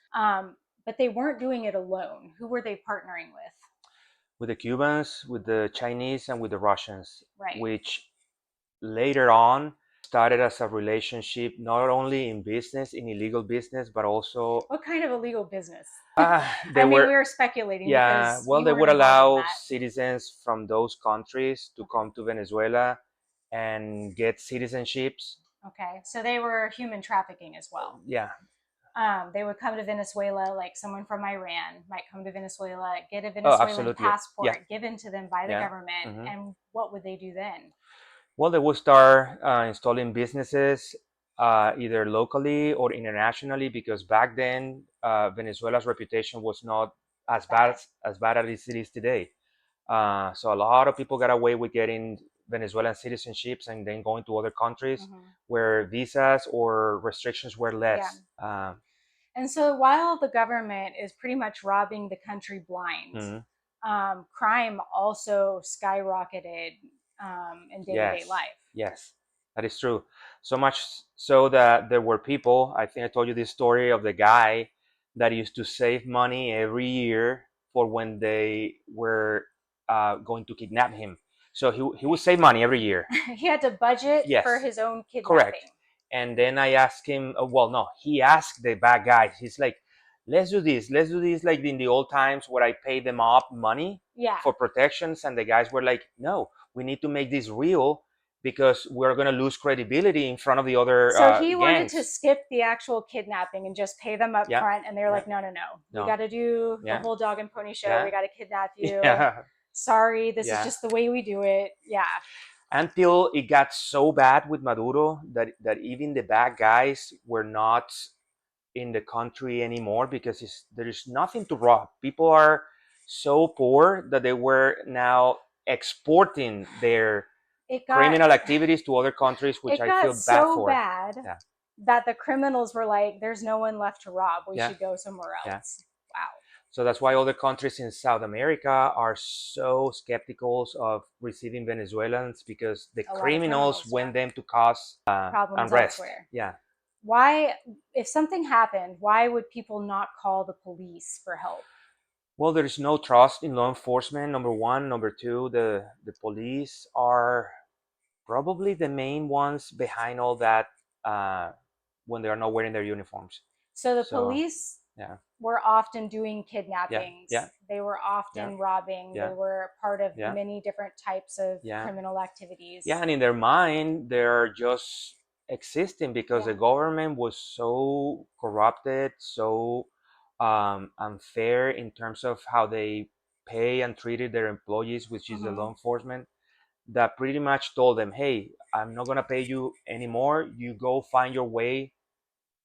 [SPEAKER 1] But they weren't doing it alone. Who were they partnering with?
[SPEAKER 2] With the Cubans, with the Chinese, and with the Russians,
[SPEAKER 1] Right.
[SPEAKER 2] which later on started as a relationship not only in business, in illegal business, but also
[SPEAKER 1] What kind of illegal business?
[SPEAKER 2] they
[SPEAKER 1] I mean,
[SPEAKER 2] were.
[SPEAKER 1] we were speculating
[SPEAKER 2] Yeah,
[SPEAKER 1] because
[SPEAKER 2] well,
[SPEAKER 1] you
[SPEAKER 2] they
[SPEAKER 1] weren't
[SPEAKER 2] would
[SPEAKER 1] involved in
[SPEAKER 2] allow
[SPEAKER 1] that.
[SPEAKER 2] citizens from those countries to come to Venezuela and get citizenships.
[SPEAKER 1] Okay. So they were human trafficking as well.
[SPEAKER 2] Yeah.
[SPEAKER 1] They would come to Venezuela, like someone from Iran might come to Venezuela, get a
[SPEAKER 2] Oh,
[SPEAKER 1] Venezuelan
[SPEAKER 2] absolutely. Yeah.
[SPEAKER 1] passport given to them by the
[SPEAKER 2] Yeah.
[SPEAKER 1] government,
[SPEAKER 2] Hmm.
[SPEAKER 1] and what would they do then?
[SPEAKER 2] Well, they would start installing businesses either locally or internationally because back then Venezuela's reputation was not as bad
[SPEAKER 1] Bad.
[SPEAKER 2] as bad as it is today. So a lot of people got away with getting Venezuelan citizenships and then going to other countries
[SPEAKER 1] Hmm.
[SPEAKER 2] where visas or restrictions were
[SPEAKER 1] Yeah.
[SPEAKER 2] less.
[SPEAKER 1] And so while the government is pretty much robbing the country blind,
[SPEAKER 2] Mhm.
[SPEAKER 1] crime also skyrocketed in day to day
[SPEAKER 2] Yes,
[SPEAKER 1] life.
[SPEAKER 2] yes, that is true. So much so that there were people, I think I told you this story of the guy that used to save money every year for when they were going to kidnap him. So he would save money every year.
[SPEAKER 1] He had to budget for
[SPEAKER 2] Yes,
[SPEAKER 1] his own
[SPEAKER 2] correct.
[SPEAKER 1] kidnapping.
[SPEAKER 2] And then I asked him, well, no, he asked the bad guys. He's like, let's do this. Let's do this like in the old times where I paid them up money
[SPEAKER 1] Yeah.
[SPEAKER 2] for protections. And the guys were like, no, we need to make this real because we're going to lose credibility in front of the other
[SPEAKER 1] So he wanted to
[SPEAKER 2] gangs.
[SPEAKER 1] skip the actual kidnapping and just pay them up
[SPEAKER 2] Yeah,
[SPEAKER 1] front. And they're
[SPEAKER 2] yeah,
[SPEAKER 1] like, no, no, no. We
[SPEAKER 2] no,
[SPEAKER 1] got to do the
[SPEAKER 2] yeah,
[SPEAKER 1] whole dog and pony show.
[SPEAKER 2] yeah,
[SPEAKER 1] We got to kidnap you.
[SPEAKER 2] yeah,
[SPEAKER 1] Sorry, this is
[SPEAKER 2] yeah.
[SPEAKER 1] just the way we do it. Yeah.
[SPEAKER 2] Until it got so bad with Maduro that even the bad guys were not in the country anymore because there is nothing to rob. People are so poor that they were now exporting their
[SPEAKER 1] It got
[SPEAKER 2] criminal activities to other countries, which
[SPEAKER 1] it
[SPEAKER 2] I
[SPEAKER 1] got
[SPEAKER 2] feel bad
[SPEAKER 1] so
[SPEAKER 2] for.
[SPEAKER 1] bad
[SPEAKER 2] Yeah,
[SPEAKER 1] that the criminals were like, there's no one left to rob. We
[SPEAKER 2] yeah,
[SPEAKER 1] should go somewhere
[SPEAKER 2] yeah.
[SPEAKER 1] else. Wow.
[SPEAKER 2] So that's why other countries in South America are so skeptical of receiving Venezuelans because the
[SPEAKER 1] A lot of
[SPEAKER 2] criminals
[SPEAKER 1] criminals, yeah.
[SPEAKER 2] want them to cause
[SPEAKER 1] Problems
[SPEAKER 2] unrest.
[SPEAKER 1] elsewhere.
[SPEAKER 2] Yeah.
[SPEAKER 1] Why, if something happened, why would people not call the police for help?
[SPEAKER 2] Well, there's no trust in law enforcement. Number one, number two, the police are probably the main ones behind all that when they are not wearing their uniforms.
[SPEAKER 1] So the
[SPEAKER 2] So
[SPEAKER 1] police
[SPEAKER 2] yeah,
[SPEAKER 1] were often doing
[SPEAKER 2] yeah, yeah,
[SPEAKER 1] kidnappings. They were
[SPEAKER 2] yeah,
[SPEAKER 1] often robbing. They
[SPEAKER 2] yeah,
[SPEAKER 1] were part of
[SPEAKER 2] yeah,
[SPEAKER 1] many different types of
[SPEAKER 2] yeah,
[SPEAKER 1] criminal activities.
[SPEAKER 2] yeah. And in their mind, they're just existing because the
[SPEAKER 1] Yeah.
[SPEAKER 2] government was so corrupted, so unfair in terms of how they pay and treated their employees, which is the
[SPEAKER 1] Hmm.
[SPEAKER 2] law enforcement, that pretty much told them, "Hey, I'm not gonna pay you anymore. You go find your way."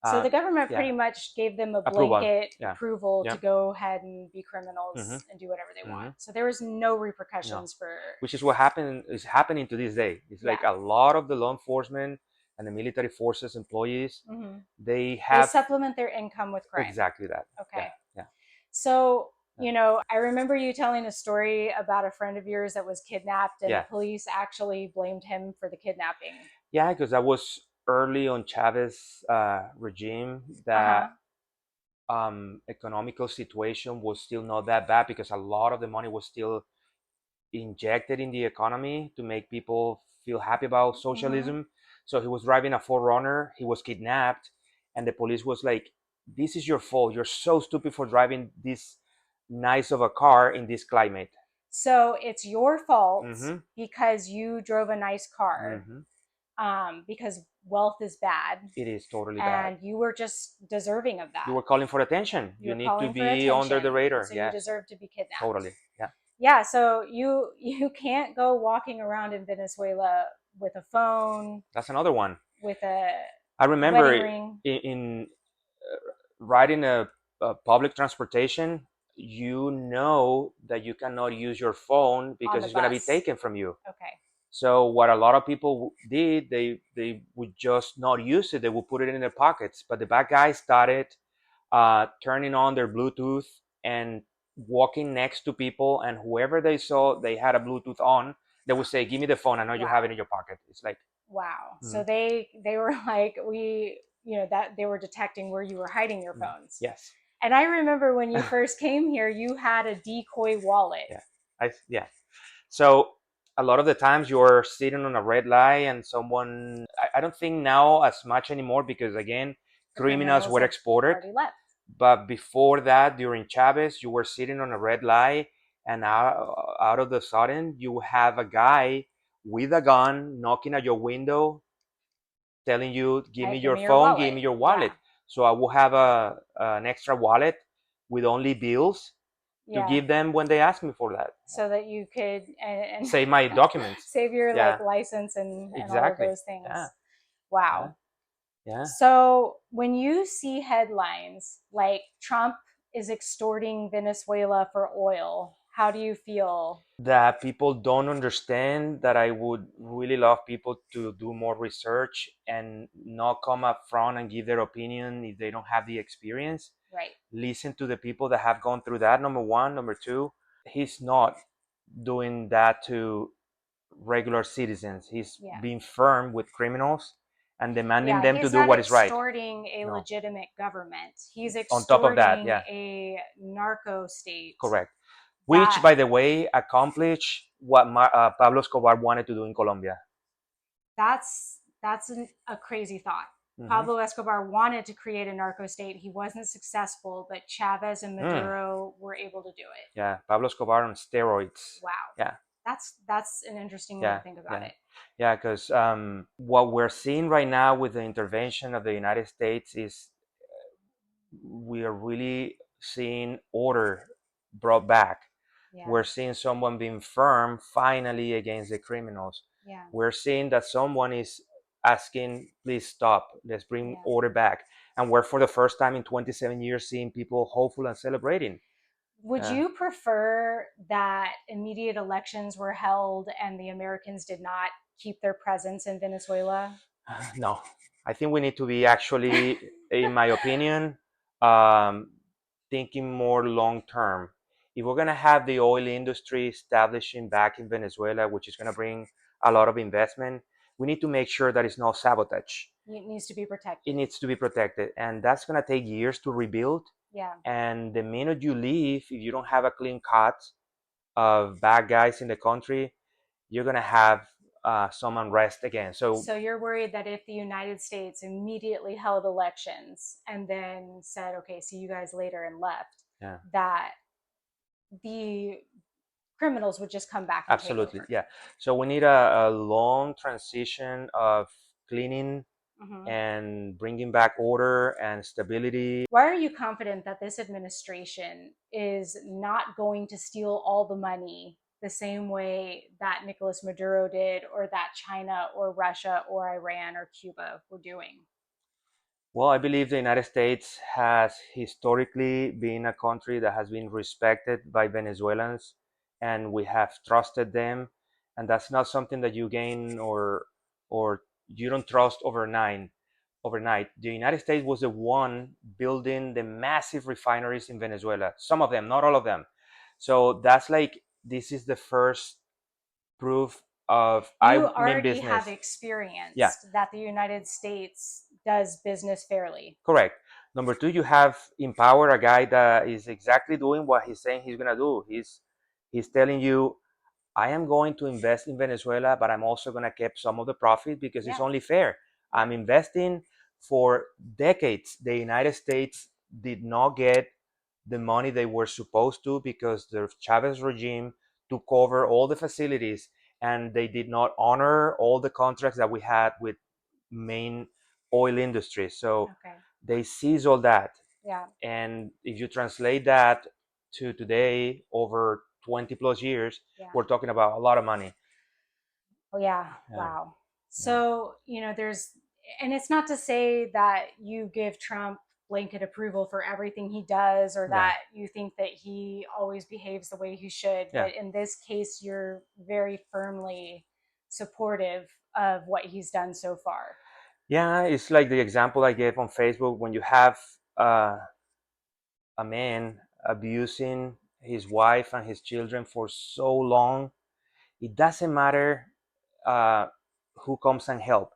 [SPEAKER 1] So the government
[SPEAKER 2] Yeah,
[SPEAKER 1] pretty much gave them a
[SPEAKER 2] approval.
[SPEAKER 1] blanket
[SPEAKER 2] Yeah,
[SPEAKER 1] approval to
[SPEAKER 2] yeah.
[SPEAKER 1] go ahead and be
[SPEAKER 2] Hmm.
[SPEAKER 1] criminals and do whatever they want.
[SPEAKER 2] Hmm.
[SPEAKER 1] So there was no
[SPEAKER 2] No,
[SPEAKER 1] repercussions for,
[SPEAKER 2] which is what happened is happening to this day. It's like
[SPEAKER 1] yeah.
[SPEAKER 2] a lot of the law enforcement and the military forces employees,
[SPEAKER 1] Hmm.
[SPEAKER 2] they
[SPEAKER 1] They
[SPEAKER 2] have
[SPEAKER 1] supplement their income with crime.
[SPEAKER 2] exactly that. Yeah,
[SPEAKER 1] Okay.
[SPEAKER 2] yeah,
[SPEAKER 1] So,
[SPEAKER 2] yeah,
[SPEAKER 1] I remember you telling a story about a friend of yours that was kidnapped, and the
[SPEAKER 2] yeah,
[SPEAKER 1] police actually blamed him for the kidnapping.
[SPEAKER 2] yeah. Because that was early on Chavez regime.
[SPEAKER 1] Uh huh.
[SPEAKER 2] That economical situation was still not that bad because a lot of the money was still injected in the economy to make people feel happy about
[SPEAKER 1] Hmm.
[SPEAKER 2] socialism. So he was driving a Forerunner. He was kidnapped, and the police was like, "This is your fault. You're so stupid for driving this nice of a car in this climate.
[SPEAKER 1] So it's your fault
[SPEAKER 2] Mm-hmm.
[SPEAKER 1] because you drove a nice car,
[SPEAKER 2] Mm-hmm.
[SPEAKER 1] because wealth is bad,
[SPEAKER 2] It is totally bad.
[SPEAKER 1] and you were just deserving of
[SPEAKER 2] You
[SPEAKER 1] that.
[SPEAKER 2] were calling for attention. You
[SPEAKER 1] You're
[SPEAKER 2] need to
[SPEAKER 1] calling for
[SPEAKER 2] be under the
[SPEAKER 1] attention,
[SPEAKER 2] radar.
[SPEAKER 1] so you
[SPEAKER 2] Yes,
[SPEAKER 1] deserve to be kidnapped.
[SPEAKER 2] totally. Yeah,
[SPEAKER 1] Yeah, so you can't go walking around in Venezuela with a phone,
[SPEAKER 2] that's another one.
[SPEAKER 1] with a
[SPEAKER 2] I remember
[SPEAKER 1] wedding ring
[SPEAKER 2] in riding a public transportation, you know that you cannot use your phone
[SPEAKER 1] on
[SPEAKER 2] because
[SPEAKER 1] the
[SPEAKER 2] it's going to be
[SPEAKER 1] bus.
[SPEAKER 2] taken from you.
[SPEAKER 1] Okay.
[SPEAKER 2] So what a lot of people did, they would just not use it. They would put it in their pockets. But the bad guys started turning on their Bluetooth and walking next to people, and whoever they saw they had a Bluetooth on, they would say, "Give me the phone. I know you have it
[SPEAKER 1] Wow.
[SPEAKER 2] in your pocket." It's like,
[SPEAKER 1] Wow. So
[SPEAKER 2] mm,
[SPEAKER 1] they were like, that they were detecting where you were hiding your
[SPEAKER 2] mm,
[SPEAKER 1] phones.
[SPEAKER 2] yes,
[SPEAKER 1] And I remember when you first came here, you had a decoy wallet.
[SPEAKER 2] yeah, yeah. So a lot of the times you're sitting on a red light and someone, I don't think now as much anymore because again,
[SPEAKER 1] The
[SPEAKER 2] criminals
[SPEAKER 1] criminals
[SPEAKER 2] were
[SPEAKER 1] have
[SPEAKER 2] exported.
[SPEAKER 1] already left.
[SPEAKER 2] But before that, during Chavez, you were sitting on a red light, and out of the sudden, you have a guy with a gun knocking at your window, telling you, "Give me
[SPEAKER 1] Right? Give
[SPEAKER 2] your
[SPEAKER 1] me your
[SPEAKER 2] phone, give
[SPEAKER 1] wallet.
[SPEAKER 2] me your
[SPEAKER 1] Yeah.
[SPEAKER 2] wallet." So I will have an extra wallet with only bills to
[SPEAKER 1] Yeah.
[SPEAKER 2] give them when they ask me for that.
[SPEAKER 1] So that you could
[SPEAKER 2] Save my documents.
[SPEAKER 1] save your
[SPEAKER 2] Yeah,
[SPEAKER 1] like license and all of
[SPEAKER 2] exactly.
[SPEAKER 1] those
[SPEAKER 2] Yeah,
[SPEAKER 1] things.
[SPEAKER 2] yeah,
[SPEAKER 1] Wow.
[SPEAKER 2] yeah.
[SPEAKER 1] So when you see headlines like Trump is extorting Venezuela for oil, how do you feel?
[SPEAKER 2] That people don't understand that I would really love people to do more research and not come up front and give their opinion if they don't have the experience.
[SPEAKER 1] Right.
[SPEAKER 2] Listen to the people that have gone through that, number one. Number two, he's not doing that to regular citizens. He's
[SPEAKER 1] Yeah.
[SPEAKER 2] being firm with criminals and demanding
[SPEAKER 1] Yeah,
[SPEAKER 2] them to
[SPEAKER 1] he's
[SPEAKER 2] do
[SPEAKER 1] not
[SPEAKER 2] what is right.
[SPEAKER 1] extorting a
[SPEAKER 2] No.
[SPEAKER 1] legitimate government. He's
[SPEAKER 2] On top of that,
[SPEAKER 1] extorting
[SPEAKER 2] yeah,
[SPEAKER 1] a narco state
[SPEAKER 2] correct. Which,
[SPEAKER 1] that
[SPEAKER 2] by the way, accomplished what Pablo Escobar wanted to do in Colombia.
[SPEAKER 1] a crazy thought.
[SPEAKER 2] Mm-hmm.
[SPEAKER 1] Pablo Escobar wanted to create a narco state. He wasn't successful, but Chavez and
[SPEAKER 2] Mm.
[SPEAKER 1] Maduro were able to do it.
[SPEAKER 2] Yeah, Pablo Escobar on steroids.
[SPEAKER 1] Wow.
[SPEAKER 2] Yeah,
[SPEAKER 1] That's an interesting way to
[SPEAKER 2] yeah,
[SPEAKER 1] think about
[SPEAKER 2] yeah,
[SPEAKER 1] it.
[SPEAKER 2] yeah. Because what we're seeing right now with the intervention of the United States is we are really seeing order brought back.
[SPEAKER 1] Yeah.
[SPEAKER 2] We're seeing someone being firm finally against the criminals.
[SPEAKER 1] Yeah.
[SPEAKER 2] We're seeing that someone is asking, please stop, let's bring
[SPEAKER 1] Yeah.
[SPEAKER 2] order back. And we're for the first time in 27 years seeing people hopeful and celebrating.
[SPEAKER 1] Would
[SPEAKER 2] Uh,
[SPEAKER 1] you prefer that immediate elections were held and the Americans did not keep their presence in Venezuela?
[SPEAKER 2] no, I think we need to be actually, in my opinion, um, thinking more long term. If we're going to have the oil industry establishing back in Venezuela, which is going to bring a lot of investment, we need to make sure that it's not sabotage.
[SPEAKER 1] It needs to be
[SPEAKER 2] It
[SPEAKER 1] protected.
[SPEAKER 2] needs to be protected. And that's going to take years to rebuild.
[SPEAKER 1] Yeah.
[SPEAKER 2] And the minute you leave, if you don't have a clean cut of bad guys in the country, you're going to have some unrest again. So
[SPEAKER 1] So you're worried that if the United States immediately held elections and then said, okay, see you guys later and left,
[SPEAKER 2] yeah,
[SPEAKER 1] that the criminals would just come back and take
[SPEAKER 2] absolutely.
[SPEAKER 1] over?
[SPEAKER 2] Yeah. So we need a long transition of cleaning
[SPEAKER 1] Mm-hmm.
[SPEAKER 2] and bringing back order and stability.
[SPEAKER 1] Why are you confident that this administration is not going to steal all the money the same way that Nicolas Maduro did, or that China or Russia or Iran or Cuba were doing?
[SPEAKER 2] Well, I believe the United States has historically been a country that has been respected by Venezuelans, and we have trusted them. And that's not something that you gain or you don't trust overnight. Overnight, the United States was the one building the massive refineries in Venezuela. Some of them, not all of them. So that's like this is the first proof of
[SPEAKER 1] You
[SPEAKER 2] I mean
[SPEAKER 1] already have
[SPEAKER 2] business. Yeah,
[SPEAKER 1] experienced that the United States does business fairly.
[SPEAKER 2] correct. Number two, you have empower a guy that is exactly doing what he's saying he's gonna do. He's telling you, I am going to invest in Venezuela, but I'm also gonna keep some of the profit because it's
[SPEAKER 1] Yeah.
[SPEAKER 2] only fair.
[SPEAKER 1] Yeah.
[SPEAKER 2] I'm investing for decades. The United States did not get the money they were supposed to, because the Chavez regime took over all the facilities, and they did not honor all the contracts that we had with main oil industry. So
[SPEAKER 1] Okay.
[SPEAKER 2] they seized all that.
[SPEAKER 1] Yeah.
[SPEAKER 2] And if you translate that to today, over 20 plus years,
[SPEAKER 1] Yeah.
[SPEAKER 2] we're talking about a lot of money.
[SPEAKER 1] Oh, yeah.
[SPEAKER 2] Yeah,
[SPEAKER 1] Wow.
[SPEAKER 2] yeah,
[SPEAKER 1] So, and it's not to say that you give Trump blanket approval for everything he does or
[SPEAKER 2] yeah,
[SPEAKER 1] that you think that he always behaves the way he should.
[SPEAKER 2] yeah.
[SPEAKER 1] But in this case, you're very firmly supportive of what he's done so far.
[SPEAKER 2] Yeah, it's like the example I gave on Facebook. When you have a man abusing his wife and his children for so long, it doesn't matter uh, who comes and help.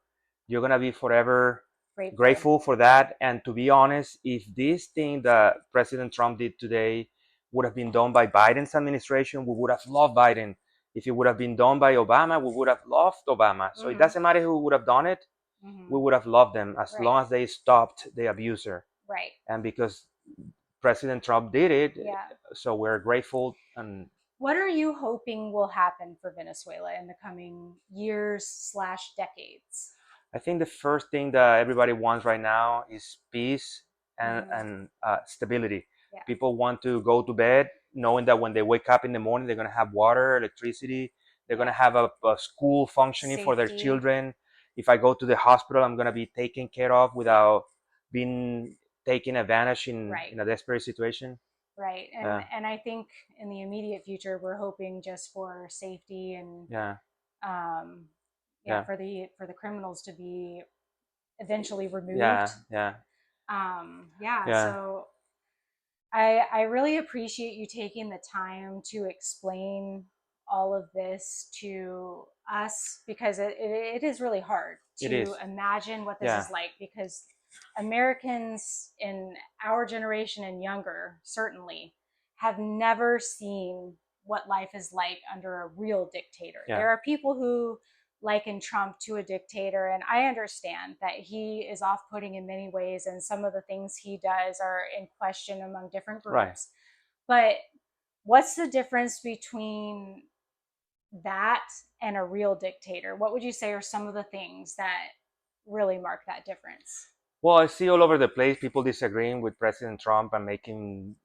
[SPEAKER 2] You're gonna be forever
[SPEAKER 1] Grateful.
[SPEAKER 2] grateful for that. And to be honest, if this thing that President Trump did today would have been done by Biden's administration, we would have loved Biden. If it would have been done by Obama, we would have loved Obama. So it
[SPEAKER 1] Mm-hmm.
[SPEAKER 2] doesn't matter who would have done it,
[SPEAKER 1] Mm-hmm.
[SPEAKER 2] we would have loved them as
[SPEAKER 1] Right.
[SPEAKER 2] long as they stopped the abuser.
[SPEAKER 1] Right.
[SPEAKER 2] And because President Trump did it,
[SPEAKER 1] Yeah.
[SPEAKER 2] so we're grateful. And
[SPEAKER 1] What are you hoping will happen for Venezuela in the coming years/decades?
[SPEAKER 2] I think the first thing that everybody wants right now is peace and,
[SPEAKER 1] Mm-hmm.
[SPEAKER 2] stability.
[SPEAKER 1] Yeah.
[SPEAKER 2] People want to go to bed knowing that when they wake up in the morning, they're going to have water, electricity, they're going
[SPEAKER 1] Yeah.
[SPEAKER 2] to have a school functioning for their
[SPEAKER 1] Safety.
[SPEAKER 2] children. If I go to the hospital, I'm going to be taken care of without being taken advantage
[SPEAKER 1] Right.
[SPEAKER 2] in a desperate situation.
[SPEAKER 1] Right. And I think in the immediate future, we're hoping just for safety and
[SPEAKER 2] Yeah,
[SPEAKER 1] um, yeah,
[SPEAKER 2] yeah,
[SPEAKER 1] for the criminals to be eventually removed.
[SPEAKER 2] yeah, yeah,
[SPEAKER 1] Yeah.
[SPEAKER 2] yeah.
[SPEAKER 1] So I really appreciate you taking the time to explain all of this to us because it is really hard
[SPEAKER 2] It
[SPEAKER 1] to
[SPEAKER 2] is.
[SPEAKER 1] imagine what this
[SPEAKER 2] Yeah,
[SPEAKER 1] is like because Americans in our generation and younger certainly have never seen what life is like under a real dictator.
[SPEAKER 2] yeah,
[SPEAKER 1] There are people who liken Trump to a dictator, and I understand that he is off putting in many ways, and some of the things he does are in question among different
[SPEAKER 2] right.
[SPEAKER 1] groups. But what's the difference between that and a real dictator? What would you say are some of the things that really mark that difference?
[SPEAKER 2] Well, I see all over the place people disagreeing with President Trump and making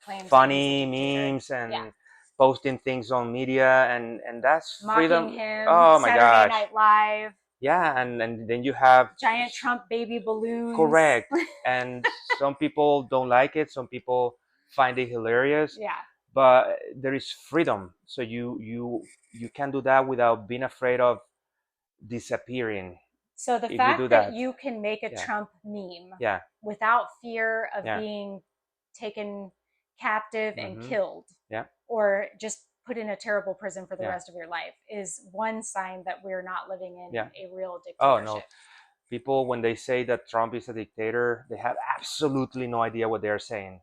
[SPEAKER 1] Claims that he's a
[SPEAKER 2] funny
[SPEAKER 1] dictator.
[SPEAKER 2] memes
[SPEAKER 1] Yeah.
[SPEAKER 2] and posting things on media, and that's
[SPEAKER 1] Mocking
[SPEAKER 2] freedom.
[SPEAKER 1] him,
[SPEAKER 2] Oh my
[SPEAKER 1] Saturday
[SPEAKER 2] gosh.
[SPEAKER 1] Night Live,
[SPEAKER 2] Yeah, and then you have
[SPEAKER 1] giant Trump baby balloons.
[SPEAKER 2] correct, and some people don't like it, some people find it hilarious,
[SPEAKER 1] Yeah.
[SPEAKER 2] but there is freedom. So you can do that without being afraid of disappearing
[SPEAKER 1] So the
[SPEAKER 2] if you do
[SPEAKER 1] fact that
[SPEAKER 2] that.
[SPEAKER 1] you can make a
[SPEAKER 2] Yeah,
[SPEAKER 1] Trump meme
[SPEAKER 2] yeah,
[SPEAKER 1] without fear of
[SPEAKER 2] yeah.
[SPEAKER 1] being taken captive and
[SPEAKER 2] Mm-hmm.
[SPEAKER 1] killed
[SPEAKER 2] Yeah,
[SPEAKER 1] or just put in a terrible prison for the
[SPEAKER 2] yeah,
[SPEAKER 1] rest of your life is one sign that we're not living
[SPEAKER 2] yeah.
[SPEAKER 1] in a real
[SPEAKER 2] Oh no,
[SPEAKER 1] dictatorship.
[SPEAKER 2] people when they say that Trump is a dictator, they have absolutely no idea what they're saying.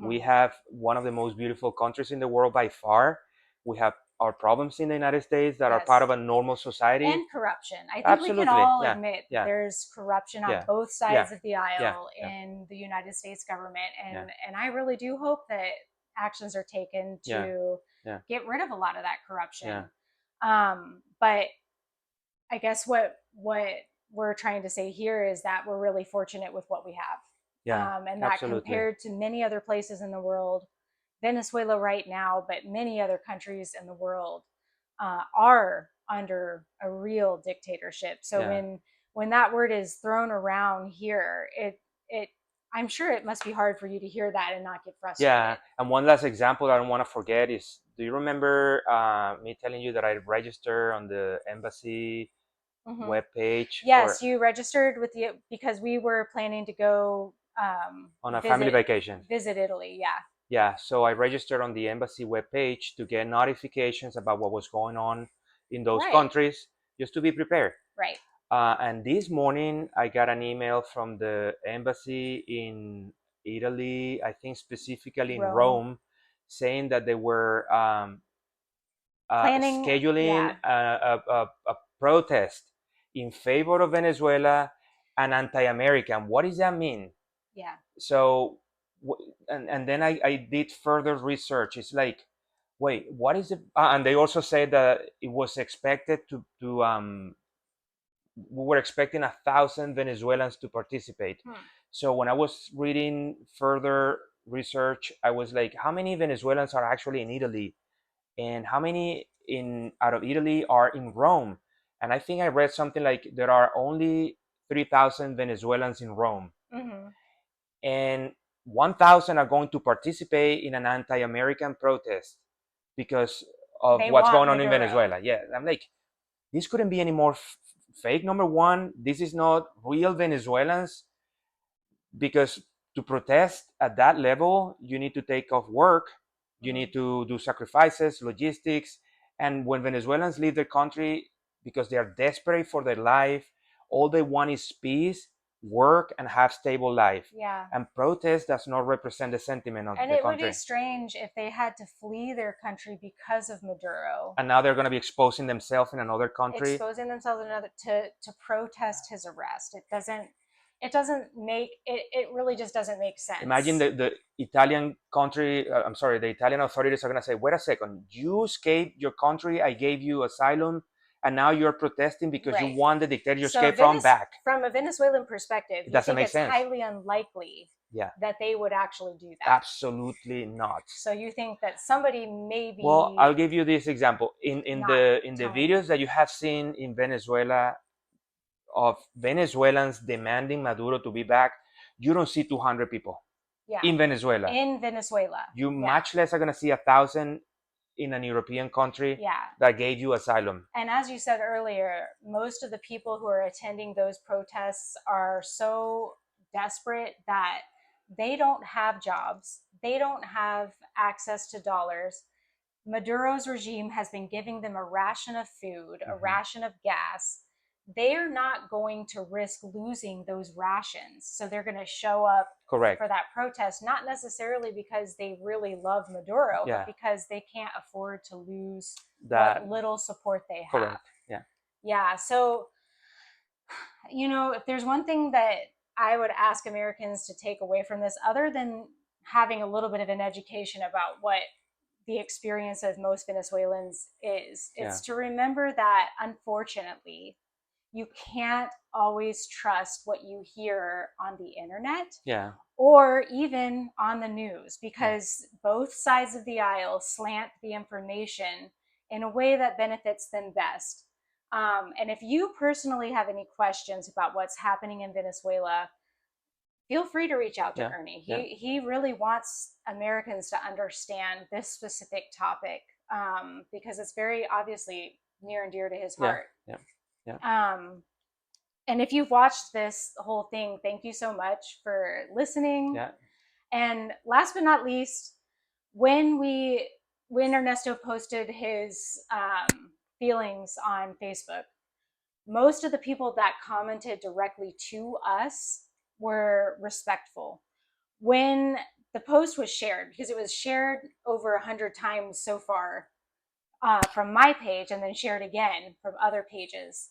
[SPEAKER 2] We
[SPEAKER 1] Mm-hmm.
[SPEAKER 2] have one of the most beautiful countries in the world by far. We have our problems in the United States that are part
[SPEAKER 1] Yes.
[SPEAKER 2] of a normal society.
[SPEAKER 1] And corruption. I think we can
[SPEAKER 2] Absolutely.
[SPEAKER 1] all
[SPEAKER 2] Yeah.
[SPEAKER 1] admit
[SPEAKER 2] Yeah.
[SPEAKER 1] there's corruption on
[SPEAKER 2] Yeah.
[SPEAKER 1] both
[SPEAKER 2] Yeah.
[SPEAKER 1] sides of the
[SPEAKER 2] Yeah.
[SPEAKER 1] aisle
[SPEAKER 2] Yeah.
[SPEAKER 1] in the United States government.
[SPEAKER 2] Yeah.
[SPEAKER 1] And I really do hope that actions are taken
[SPEAKER 2] Yeah.
[SPEAKER 1] to
[SPEAKER 2] Yeah.
[SPEAKER 1] get rid of a lot of that
[SPEAKER 2] Yeah.
[SPEAKER 1] corruption. But I guess what we're trying to say here is that we're really fortunate with what we have,
[SPEAKER 2] Yeah.
[SPEAKER 1] and that
[SPEAKER 2] Absolutely.
[SPEAKER 1] compared to many other places in the world, Venezuela right now, but many other countries in the world are under a real dictatorship. So
[SPEAKER 2] Yeah.
[SPEAKER 1] when that word is thrown around here, it I'm sure it must be hard for you to hear that and not get
[SPEAKER 2] Yeah.
[SPEAKER 1] frustrated.
[SPEAKER 2] And one last example I don't want to forget is, do you remember me telling you that I registered on the embassy
[SPEAKER 1] Mm-hmm.
[SPEAKER 2] webpage for
[SPEAKER 1] Yes, you registered with the because we were planning to go
[SPEAKER 2] on a family
[SPEAKER 1] visit
[SPEAKER 2] vacation?
[SPEAKER 1] Italy. Yeah,
[SPEAKER 2] Yeah, so I registered on the embassy webpage to get notifications about what was going on in those
[SPEAKER 1] right,
[SPEAKER 2] countries, just to be prepared.
[SPEAKER 1] right.
[SPEAKER 2] And this morning, I got an email from the embassy in Italy, I think specifically in
[SPEAKER 1] Rome
[SPEAKER 2] Rome, saying that they were
[SPEAKER 1] planning.
[SPEAKER 2] scheduling
[SPEAKER 1] Yeah,
[SPEAKER 2] a protest in favor of Venezuela and anti American. What does that mean?
[SPEAKER 1] yeah.
[SPEAKER 2] So and then I did further research. It's like, wait, what is it? And they also said that it was expected to we were expecting 1,000 Venezuelans to participate. So when I was reading further research, I was like, how many Venezuelans are actually in Italy, and how many in out of Italy are in Rome? And I think I read something like there are only 3,000 Venezuelans in Rome, and 1,000 are going to participate in an anti-American protest because of
[SPEAKER 1] They
[SPEAKER 2] what's
[SPEAKER 1] want
[SPEAKER 2] going on in
[SPEAKER 1] Maduro.
[SPEAKER 2] Venezuela. Yeah, I'm like, this couldn't be any more fake. Number one, this is not real Venezuelans, because to protest at that level, you need to take off work, you need to do sacrifices, logistics. And when Venezuelans leave their country because they are desperate for their life, all they want is peace, work, and have stable life.
[SPEAKER 1] Yeah.
[SPEAKER 2] And protest does not represent the sentiment of
[SPEAKER 1] And
[SPEAKER 2] the
[SPEAKER 1] it would be
[SPEAKER 2] country.
[SPEAKER 1] strange if they had to flee their country because of Maduro,
[SPEAKER 2] And now they're going to be exposing themselves in another country.
[SPEAKER 1] exposing themselves another to protest his arrest. It doesn't make it. It really just doesn't make
[SPEAKER 2] Imagine
[SPEAKER 1] sense.
[SPEAKER 2] the Italian country, I'm sorry, the Italian authorities are going to say, wait a second, you escaped your country, I gave you asylum, and now you're protesting because you
[SPEAKER 1] Right.
[SPEAKER 2] want the dictator you
[SPEAKER 1] So
[SPEAKER 2] escaped from back.
[SPEAKER 1] from a Venezuelan perspective,
[SPEAKER 2] It
[SPEAKER 1] you
[SPEAKER 2] doesn't
[SPEAKER 1] think
[SPEAKER 2] make
[SPEAKER 1] it's
[SPEAKER 2] sense.
[SPEAKER 1] highly unlikely
[SPEAKER 2] Yeah,
[SPEAKER 1] that they would actually do that.
[SPEAKER 2] absolutely not.
[SPEAKER 1] So you think that somebody may
[SPEAKER 2] Well, I'll
[SPEAKER 1] be
[SPEAKER 2] give you this example.
[SPEAKER 1] not
[SPEAKER 2] In the
[SPEAKER 1] telling.
[SPEAKER 2] videos that you have seen in Venezuela of Venezuelans demanding Maduro to be back, you don't see 200 people
[SPEAKER 1] Yeah.
[SPEAKER 2] in Venezuela.
[SPEAKER 1] In Venezuela.
[SPEAKER 2] You
[SPEAKER 1] Yeah.
[SPEAKER 2] much less are going to see 1,000 in an European country
[SPEAKER 1] Yeah.
[SPEAKER 2] that gave you asylum.
[SPEAKER 1] And as you said earlier, most of the people who are attending those protests are so desperate that they don't have jobs, they don't have access to dollars. Maduro's regime has been giving them a ration of food, a ration of gas. They're not going to risk losing those rations. So they're going to show up
[SPEAKER 2] Correct.
[SPEAKER 1] for that protest, not necessarily because they really love Maduro,
[SPEAKER 2] Yeah.
[SPEAKER 1] but because they can't afford to lose
[SPEAKER 2] That.
[SPEAKER 1] what little support they have.
[SPEAKER 2] Correct. Yeah.
[SPEAKER 1] Yeah. So, if there's one thing that I would ask Americans to take away from this, other than having a little bit of an education about what the experience of most Venezuelans is, it's to remember that unfortunately, you can't always trust what you hear on the internet.
[SPEAKER 2] Yeah.
[SPEAKER 1] Or even on the news, because both sides of the aisle slant the information in a way that benefits them best. And if you personally have any questions about what's happening in Venezuela, feel free to reach out to Ernie. He really wants Americans to understand this specific topic, because it's very obviously near and dear to his heart.
[SPEAKER 2] Yeah. Yeah.
[SPEAKER 1] And if you've watched this whole thing, thank you so much for listening.
[SPEAKER 2] Yeah.
[SPEAKER 1] And last but not least, when Ernesto posted his feelings on Facebook, most of the people that commented directly to us were respectful. When the post was shared, because it was shared over 100 times so far, from my page and then shared again from other pages,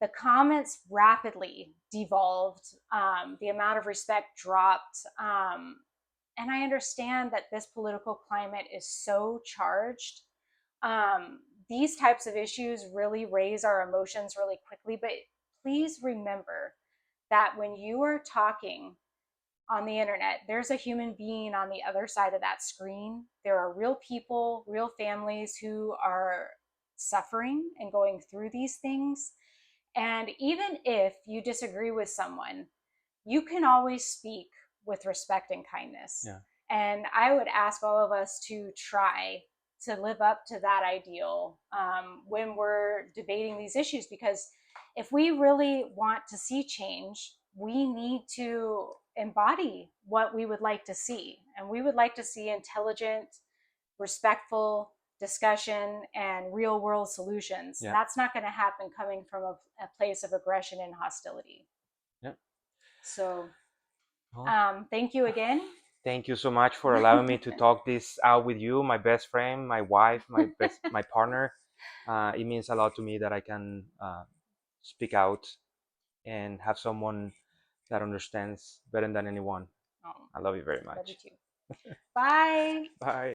[SPEAKER 1] the comments rapidly devolved. The amount of respect dropped. And I understand that this political climate is so charged. These types of issues really raise our emotions really quickly, but please remember that when you are talking on the internet, there's a human being on the other side of that screen. There are real people, real families who are suffering and going through these things. And even if you disagree with someone, you can always speak with respect and kindness.
[SPEAKER 2] Yeah.
[SPEAKER 1] And I would ask all of us to try to live up to that ideal, when we're debating these issues, because if we really want to see change, we need to embody what we would like to see. And we would like to see intelligent, respectful discussion and real world solutions.
[SPEAKER 2] Yeah.
[SPEAKER 1] That's not going to happen coming from a place of aggression and hostility.
[SPEAKER 2] Yeah.
[SPEAKER 1] So,
[SPEAKER 2] Well,
[SPEAKER 1] thank you again.
[SPEAKER 2] thank you so much for allowing me to talk this out with you, my best friend, my wife, my partner. It means a lot to me that I can speak out and have someone that understands better than anyone.
[SPEAKER 1] Oh,
[SPEAKER 2] I love you very
[SPEAKER 1] love you
[SPEAKER 2] much.
[SPEAKER 1] too. Bye.
[SPEAKER 2] Bye.